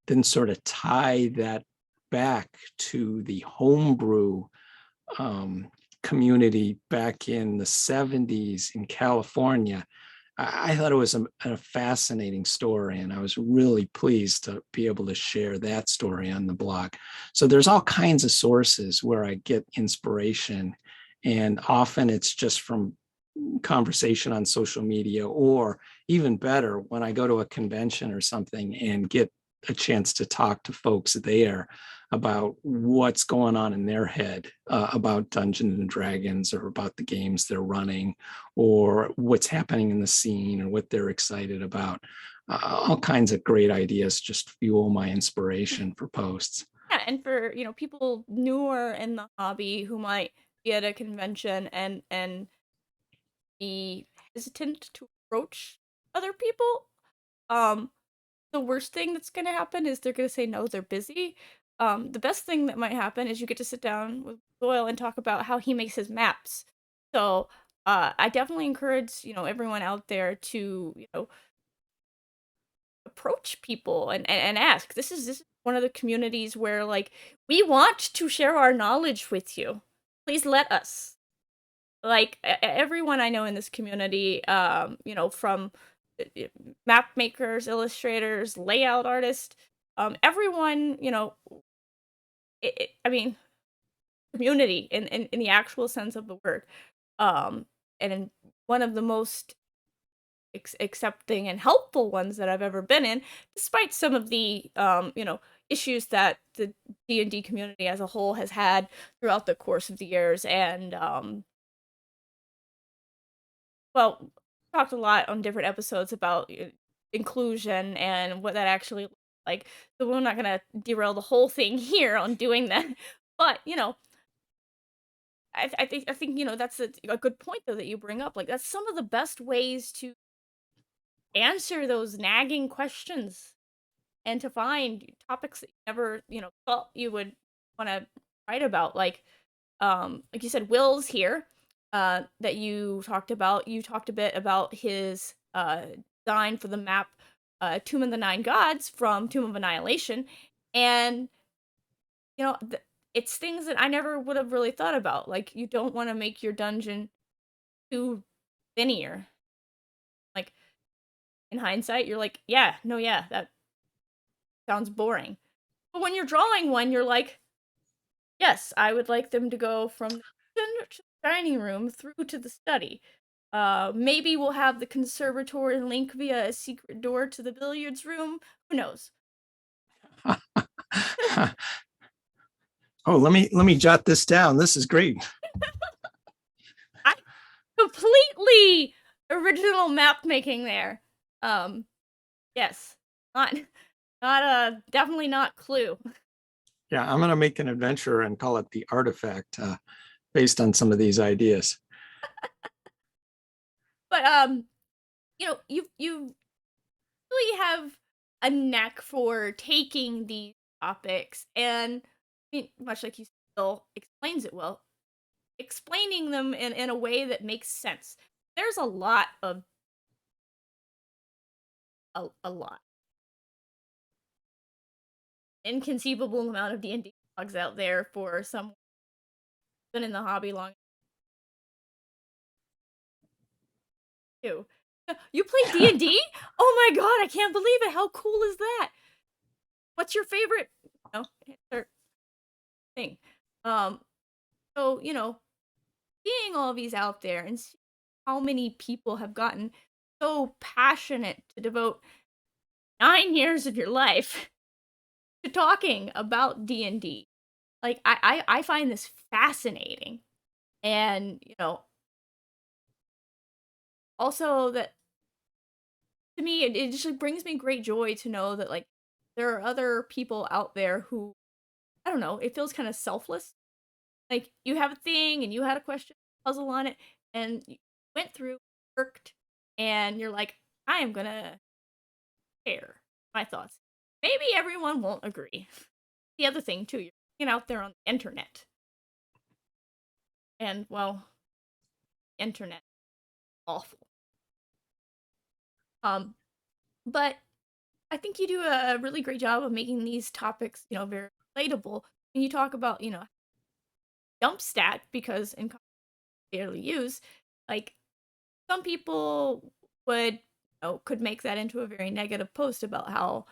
S1: then sort of tie that back to the homebrew community back in the 70s in California, I thought it was a fascinating story, and I was really pleased to be able to share that story on the blog. So there's all kinds of sources where I get inspiration, and often it's just from conversation on social media, or even better, when I go to a convention or something and get a chance to talk to folks there about what's going on in their head about Dungeons and Dragons, or about the games they're running, or what's happening in the scene, or what they're excited about. All kinds of great ideas just fuel my inspiration for posts.
S2: Yeah, and for people newer in the hobby who might be at a convention and be hesitant to approach other people, the worst thing that's going to happen is they're going to say no, they're busy. The best thing that might happen is you get to sit down with Doyle and talk about how he makes his maps. So I definitely encourage everyone out there to approach people and ask. This is one of the communities where, like, we want to share our knowledge with you. Please let us. Like, everyone I know in this community, from map makers, illustrators, layout artists, everyone, I mean, community in the actual sense of the word. And in one of the most accepting and helpful ones that I've ever been in, despite some of the issues that the D&D community as a whole has had throughout the course of the years. And well, talked a lot on different episodes about inclusion and what that actually looks like. So we're not gonna derail the whole thing here on doing that. But I think that's a good point though that you bring up. Like, that's some of the best ways to answer those nagging questions and to find topics that you never thought you would want to write about. Like you said, Will's here, that you talked about. You talked a bit about his design for the map, Tomb of the Nine Gods from Tomb of Annihilation, and it's things that I never would have really thought about. Like, you don't want to make your dungeon too linear. Like, in hindsight, you're like, yeah, no, yeah, that sounds boring. But when you're drawing one, you're like, yes, I would like them to go from the kitchen to the dining room through to the study. Maybe we'll have the conservatory link via a secret door to the billiards room. Who knows?
S1: Oh, let me jot this down. This is great.
S2: I completely original map making there. Yes, not definitely not Clue.
S1: Yeah, I'm gonna make an adventure and call it the Artifact, based on some of these ideas.
S2: But you really have a knack for taking these topics and, I mean, much like you still explains it well, explaining them in a way that makes sense. There's a lot of a lot inconceivable amount of D&D blogs out there for someone been in the hobby long too. You play D&D? Oh my god, I can't believe it. How cool is that? What's your favorite, thing? Um so, seeing all these out there and seeing how many people have gotten so passionate to devote 9 years of your life to talking about D&D. Like I find this fascinating. And, also that to me it just like, brings me great joy to know that like there are other people out there who, I don't know, it feels kind of selfless. Like you have a thing and you had a question puzzle on it and you went through, worked, and you're like, I am gonna share my thoughts. Maybe everyone won't agree. The other thing too, you're hanging out there on the internet. And well, internet awful. Um, but I think you do a really great job of making these topics, very relatable. And you talk about, dump stat because in daily use, like some people would, could make that into a very negative post about how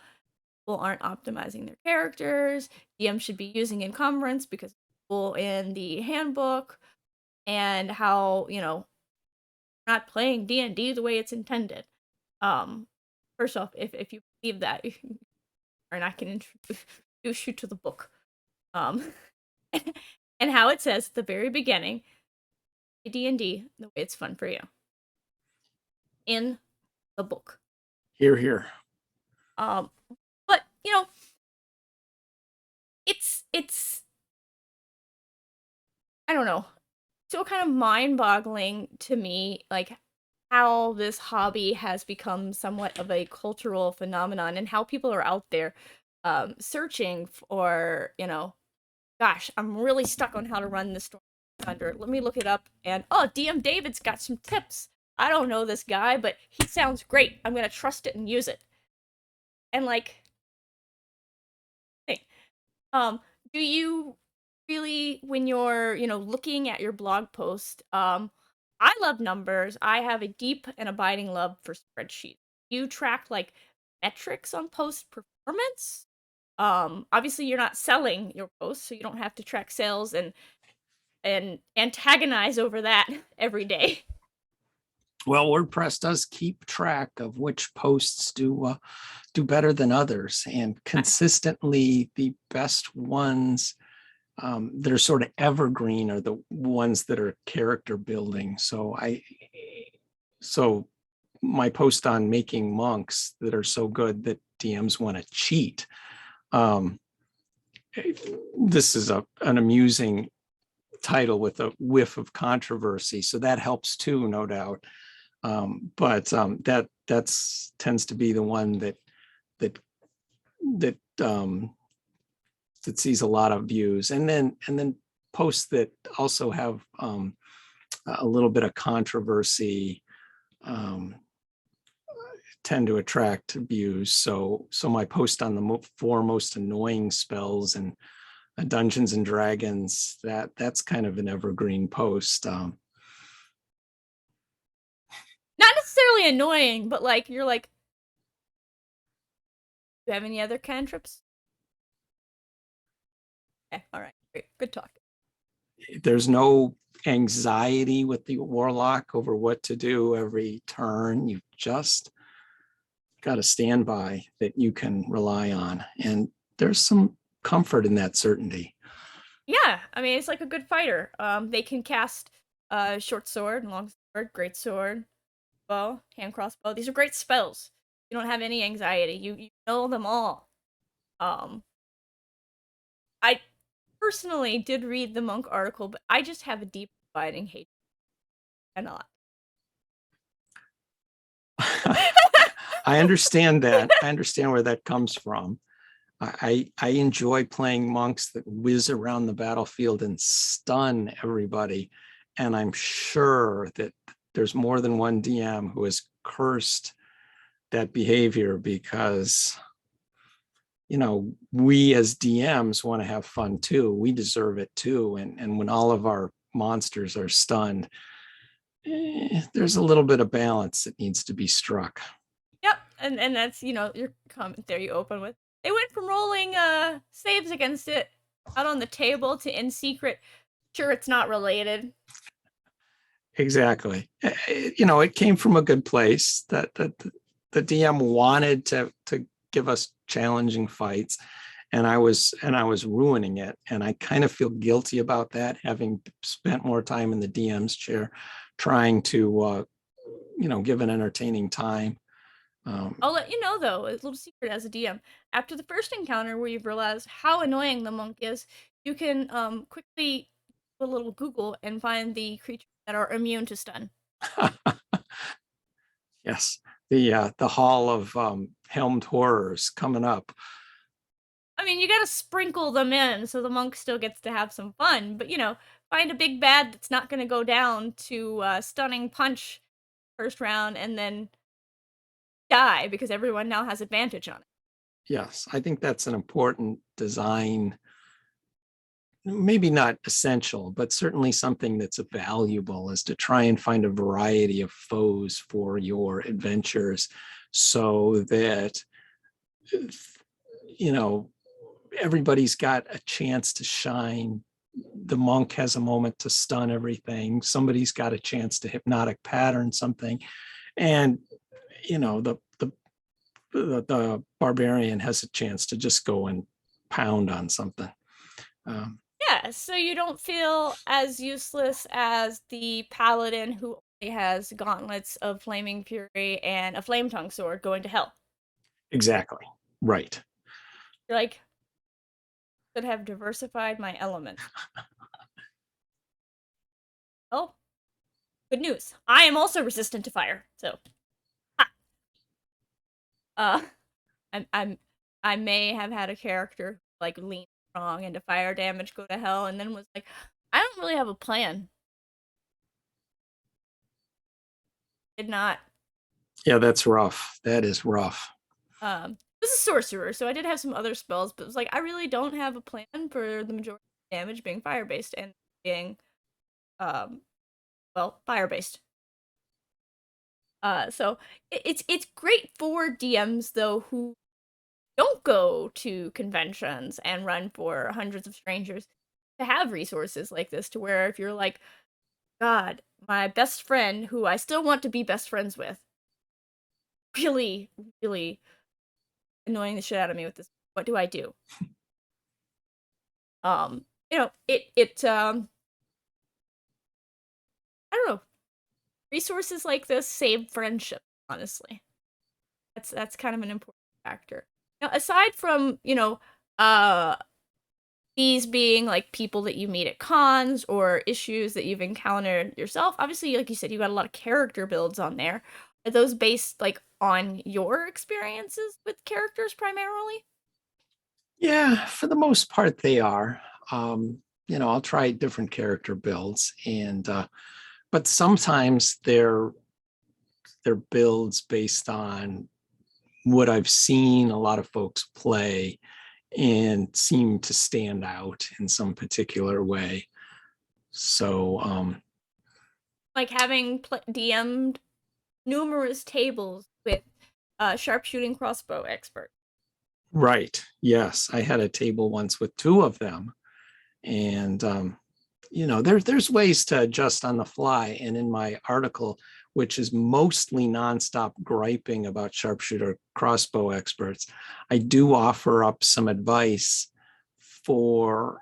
S2: people aren't optimizing their characters. DM should be using encumbrance because people in the handbook, and how, not playing D&D the way it's intended. Um, First off, if you believe that, and I can introduce you to the book. Um, and how it says at the very beginning, D&D the way it's fun for you in the book.
S1: Here, here.
S2: Um, but it's I don't know, still kind of mind-boggling to me, like how this hobby has become somewhat of a cultural phenomenon and how people are out there searching for, gosh, I'm really stuck on how to run this story under. Let me look it up. And oh, DMDavid's got some tips. I don't know this guy, but he sounds great. I'm gonna trust it and use it. And like, hey, do you really, when you're, looking at your blog post, I love numbers. I have a deep and abiding love for spreadsheets. You track like metrics on post performance. Obviously you're not selling your posts, so you don't have to track sales and antagonize over that every day.
S1: Well, WordPress does keep track of which posts do better than others, and consistently the best ones that are sort of evergreen are the ones that are character building. So my post on making monks that are so good that DMs want to cheat. This is an amusing title with a whiff of controversy, so that helps too, no doubt. But that's tends to be the one that that that sees a lot of views, and then posts that also have a little bit of controversy tend to attract views. So my post on the four most annoying spells and Dungeons and Dragons, that's kind of an evergreen post.
S2: Not necessarily annoying, but like you're like, do you have any other cantrips? Okay, all right, great, good talk.
S1: there's no anxiety with the warlock over what to do every turn. You just got a standby that you can rely on. And there's some comfort in that certainty.
S2: Yeah, I mean it's like a good fighter. They can cast short sword, long sword, great sword, bow, hand crossbow. These are great spells. You don't have any anxiety. You know them all. Um, I personally did read the monk article, but I just have a deep abiding hate and not.
S1: I understand that. I understand where that comes from. I enjoy playing monks that whiz around the battlefield and stun everybody. And I'm sure that there's more than one DM who has cursed that behavior because, we as DMs want to have fun too. We deserve it too. And when all of our monsters are stunned, there's a little bit of balance that needs to be struck.
S2: Yep, and that's your comment there you open with. They went from rolling saves against it out on the table to in secret. Sure, it's not related.
S1: Exactly. It came from a good place that the DM wanted to give us challenging fights, and I was ruining it, and I kind of feel guilty about that, having spent more time in the DM's chair trying to give an entertaining time.
S2: I'll let you know though, a little secret as a DM. After the first encounter where you've realized how annoying the monk is, you can quickly do a little Google and find the creatures that are immune to stun.
S1: Yes, the Hall of Helmed Horrors coming up.
S2: I mean, you gotta sprinkle them in so the monk still gets to have some fun, but find a big bad that's not gonna go down to stunning punch first round and then die because everyone now has advantage on it.
S1: Yes, I think that's an important design, maybe not essential, but certainly something that's valuable, is to try and find a variety of foes for your adventures so that, you know, everybody's got a chance to shine. The monk has a moment to stun everything. Somebody's got a chance to hypnotic pattern something. And, the barbarian has a chance to just go and pound on something.
S2: Yeah, so you don't feel as useless as the paladin who only has gauntlets of flaming fury and a flame tongue sword going to hell.
S1: Exactly. Right.
S2: You're like, could have diversified my elements. Oh, good news. I am also resistant to fire, so ha. uh I may have had a character like lean strong into fire damage, go to hell, and then was like, I don't really have a plan. Did not.
S1: Yeah, that's rough. That is rough.
S2: This is sorcerer, so I did have some other spells, but it was like I really don't have a plan for the majority of damage being fire based and being um fire based. So it's great for DMs though who don't go to conventions and run for hundreds of strangers to have resources like this to where if you're like, God, my best friend who I still want to be best friends with, really, really annoying the shit out of me with this. What do I do? It I don't know. Resources like this save friendship, honestly. That's kind of an important factor. Now, aside from, uh these being like people that you meet at cons or issues that you've encountered yourself, obviously, like you said, you got a lot of character builds on there. Are those based like on your experiences with characters primarily?
S1: Yeah, for the most part, they are. I'll try different character builds, and but sometimes they're builds based on what I've seen a lot of folks play and seem to stand out in some particular way. So,
S2: Like having DM'd numerous tables with sharpshooting crossbow expert.
S1: right. Yes. I had a table once with two of them. And, there's ways to adjust on the fly. And in my article, which is mostly nonstop griping about sharpshooter crossbow experts, I do offer up some advice for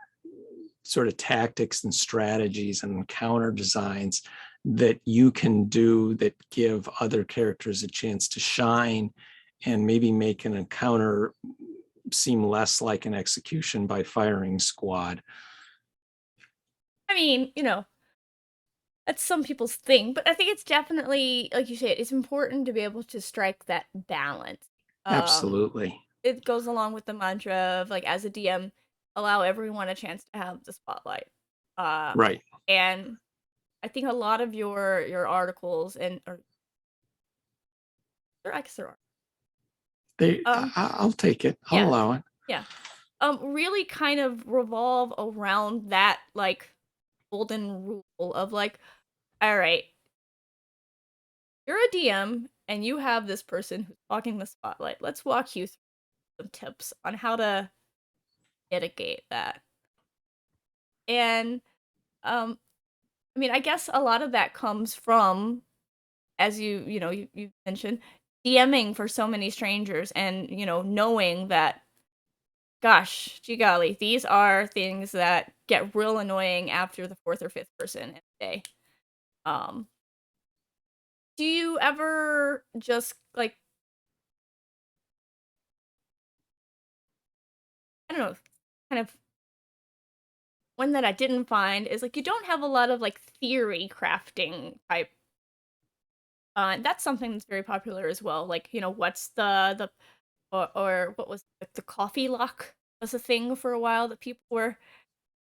S1: sort of tactics and strategies and counter designs that you can do that give other characters a chance to shine and maybe make an encounter seem less like an execution by firing squad.
S2: I mean, that's some people's thing, but I think it's definitely, like you said, it's important to be able to strike that balance.
S1: Absolutely.
S2: It goes along with the mantra of, like, as a DM, allow everyone a chance to have the spotlight.
S1: Right.
S2: And I think a lot of your articles or I guess there are.
S1: I'll take it. I'll
S2: Yeah,
S1: allow it.
S2: yeah. Really kind of revolve around that, like, golden rule of, like, all right, you're a DM and you have this person who's hogging the spotlight. Let's walk you through some tips on how to mitigate that. And I mean, I guess a lot of that comes from, as you mentioned, DMing for so many strangers and, knowing that, gosh, gee golly, these are things that get real annoying after the fourth or fifth person in the day. Um, do you ever just, like, I don't know, kind of one that I didn't find is, like, you don't have a lot of, like, theory crafting type. That's something that's very popular as well. Like, what's the or what was it, the coffee lock was a thing for a while that people were,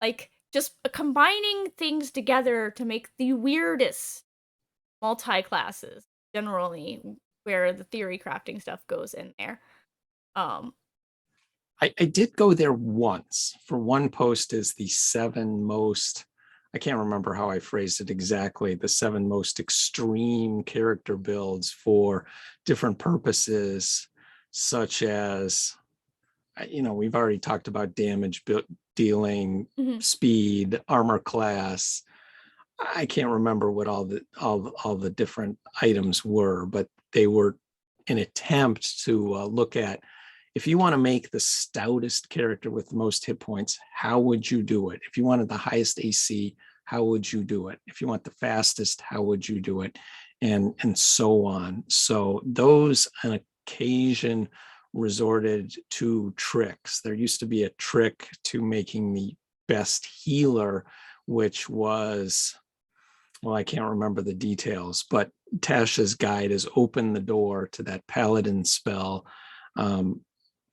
S2: like, just combining things together to make the weirdest multi-classes generally, where the theory crafting stuff goes in there. Um,
S1: I did go there once for one post as the seven most, I can't remember how I phrased it exactly, the seven most extreme character builds for different purposes, such as, we've already talked about damage dealing,
S2: mhm.
S1: speed, armor class. I can't remember what all the different items were, but they were an attempt to look at, if you want to make the stoutest character with the most hit points, how would you do it? If you wanted the highest AC, how would you do it? If you want the fastest, how would you do it? And so on. So those on occasion resorted to tricks. There used to be a trick to making the best healer, which was, well, I can't remember the details, but Tasha's guide has opened the door to that paladin spell,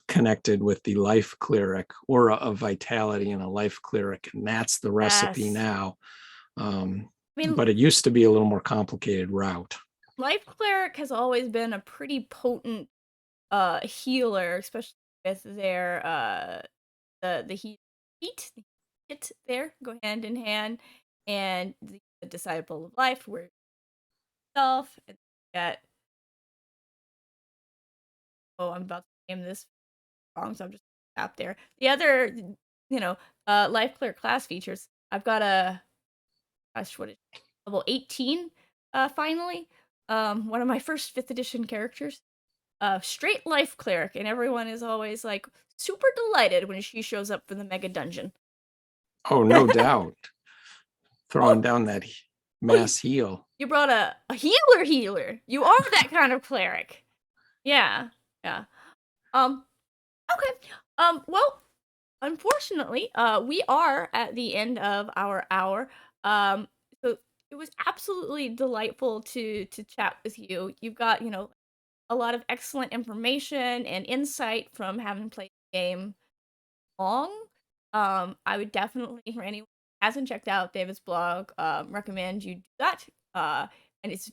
S1: connected with the life cleric, aura of vitality and a life cleric, and that's the recipe
S2: Yes.
S1: now.
S2: I mean,
S1: But it used to be a little more complicated route.
S2: Life Cleric has always been a pretty potent healer, especially with their the heat there go hand in hand, and the Disciple of Life where self and get, oh, I'm about to name this wrong, so I'm just tap there. The other, Life Cleric class features. I've got a, gosh, what is it, level 18 finally. One of my first 5th edition characters. Straight life cleric, and everyone is always, like, super delighted when she shows up for the mega dungeon.
S1: Oh, no doubt. Throwing
S2: Oh,
S1: down that
S2: oh,
S1: mass heal.
S2: you brought a healer. You are that kind of cleric. Yeah, yeah. Um, okay. Well, unfortunately, we are at the end of our hour. So it was absolutely delightful to chat with you. You've got, a lot of excellent information and insight from having played the game long. I would definitely, for anyone who hasn't checked out David's blog, recommend you do that. And it's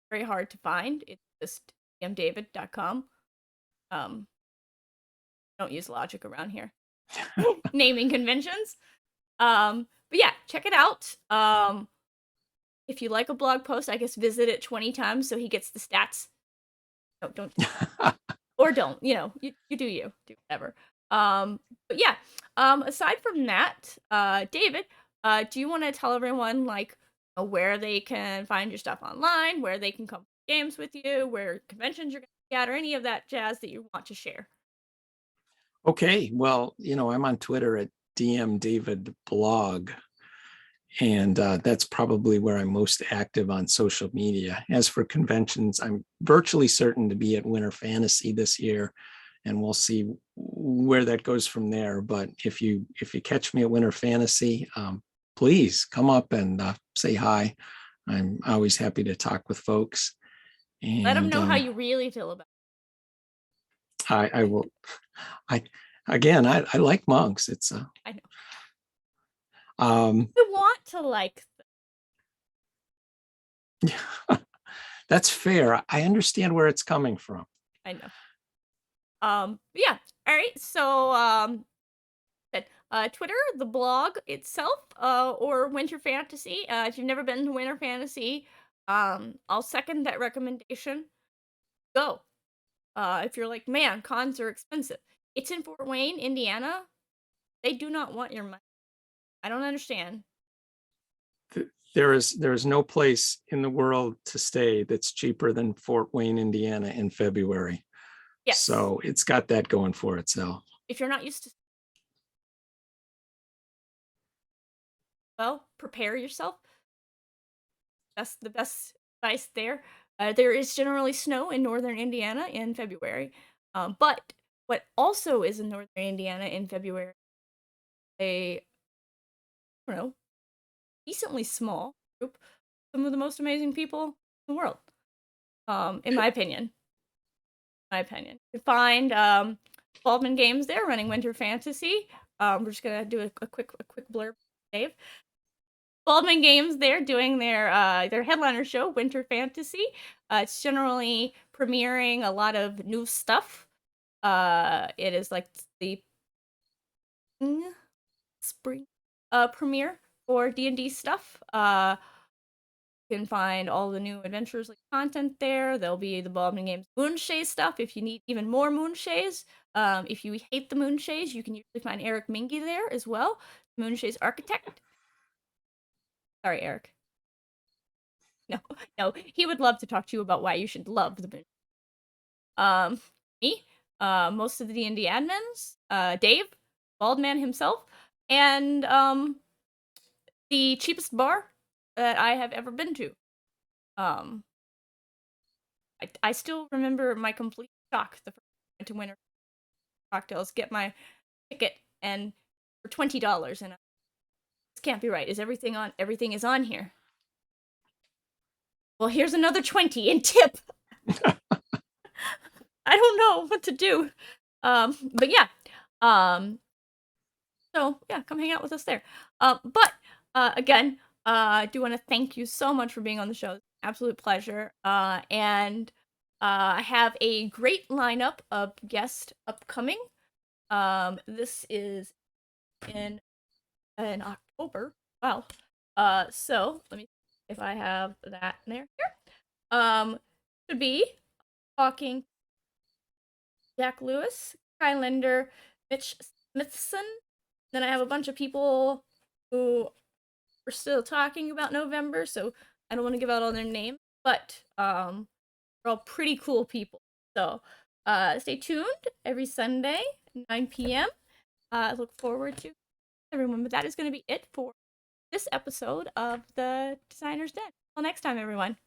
S2: very hard to find. It's just DMDavid.com. Don't use logic around here. Naming conventions. But yeah, check it out. If you like a blog post, I guess visit it 20 times so he gets the stats. No, don't. Or don't, you do you, do whatever. But yeah, aside from that, David, Do you want to tell everyone like where they can find your stuff online, where they can come play games with you, where conventions you're going to be at, or any of that jazz that you want to share?
S1: Okay, well, I'm on Twitter at DMDavid blog, and that's probably where I'm most active on social media. As for conventions, I'm virtually certain to be at Winter Fantasy this year, and we'll see where that goes from there. But if you catch me at Winter Fantasy, please come up and say hi. I'm always happy to talk with folks.
S2: Let them
S1: And
S2: know how you really feel about
S1: I will. I again, I like monks. It's
S2: I know.
S1: um,
S2: I want to like.
S1: that's fair. I understand where it's coming from.
S2: I know. Yeah. All right. So Twitter, the blog itself, or Winter Fantasy. If you've never been to Winter Fantasy, I'll second that recommendation. Go. If you're like, man, cons are expensive. It's in Fort Wayne, Indiana. They do not want your money. I don't understand.
S1: There is no place in the world to stay that's cheaper than Fort Wayne, Indiana in February.
S2: Yes.
S1: So it's got that going for itself.
S2: If you're not used to, well, prepare yourself. That's the best advice there. There is generally snow in northern Indiana in February. But what also is in northern Indiana in February, a, I don't know, decently small group, some of the most amazing people in the world. In my opinion. You can find Baldman Games there running Winter Fantasy. We're just gonna do a quick blurb, Dave. Baldman Games there doing their headliner show, Winter Fantasy. It's generally premiering a lot of new stuff. It is like the spring premiere for D&D stuff. You can find all the new Adventures League content there. There'll be the Baldman Games Moonshaze stuff if you need even more Moonshaze. If you hate the Moonshaze, you can usually find Eric Mingy there as well, Moonshaze architect. Sorry, Eric. No, no, he would love to talk to you about why you should love the Moon. Me, most of the D&D admins, Dave, Baldman himself, and the cheapest bar that I have ever been to. I still remember my complete shock the first time I went to Winter Cocktails, get my ticket, and for $20, and this can't be right. Is everything on? Everything is on here. Well, here's another 20 in tip. I don't know what to do. But yeah. So yeah, come hang out with us there. But again, I do want to thank you so much for being on the show. Absolute pleasure. And I have a great lineup of guests upcoming. This is in October. Wow. So let me see if I have that in there. Here. Should be talking Jack Lewis, Kylander, Mitch Smithson. Then I have a bunch of people who are still talking about November, so I don't want to give out all their names, but they're all pretty cool people. So stay tuned every Sunday, 9 p.m. I look forward to everyone, but that is going to be it for this episode of the Designer's Den. Till next time, everyone.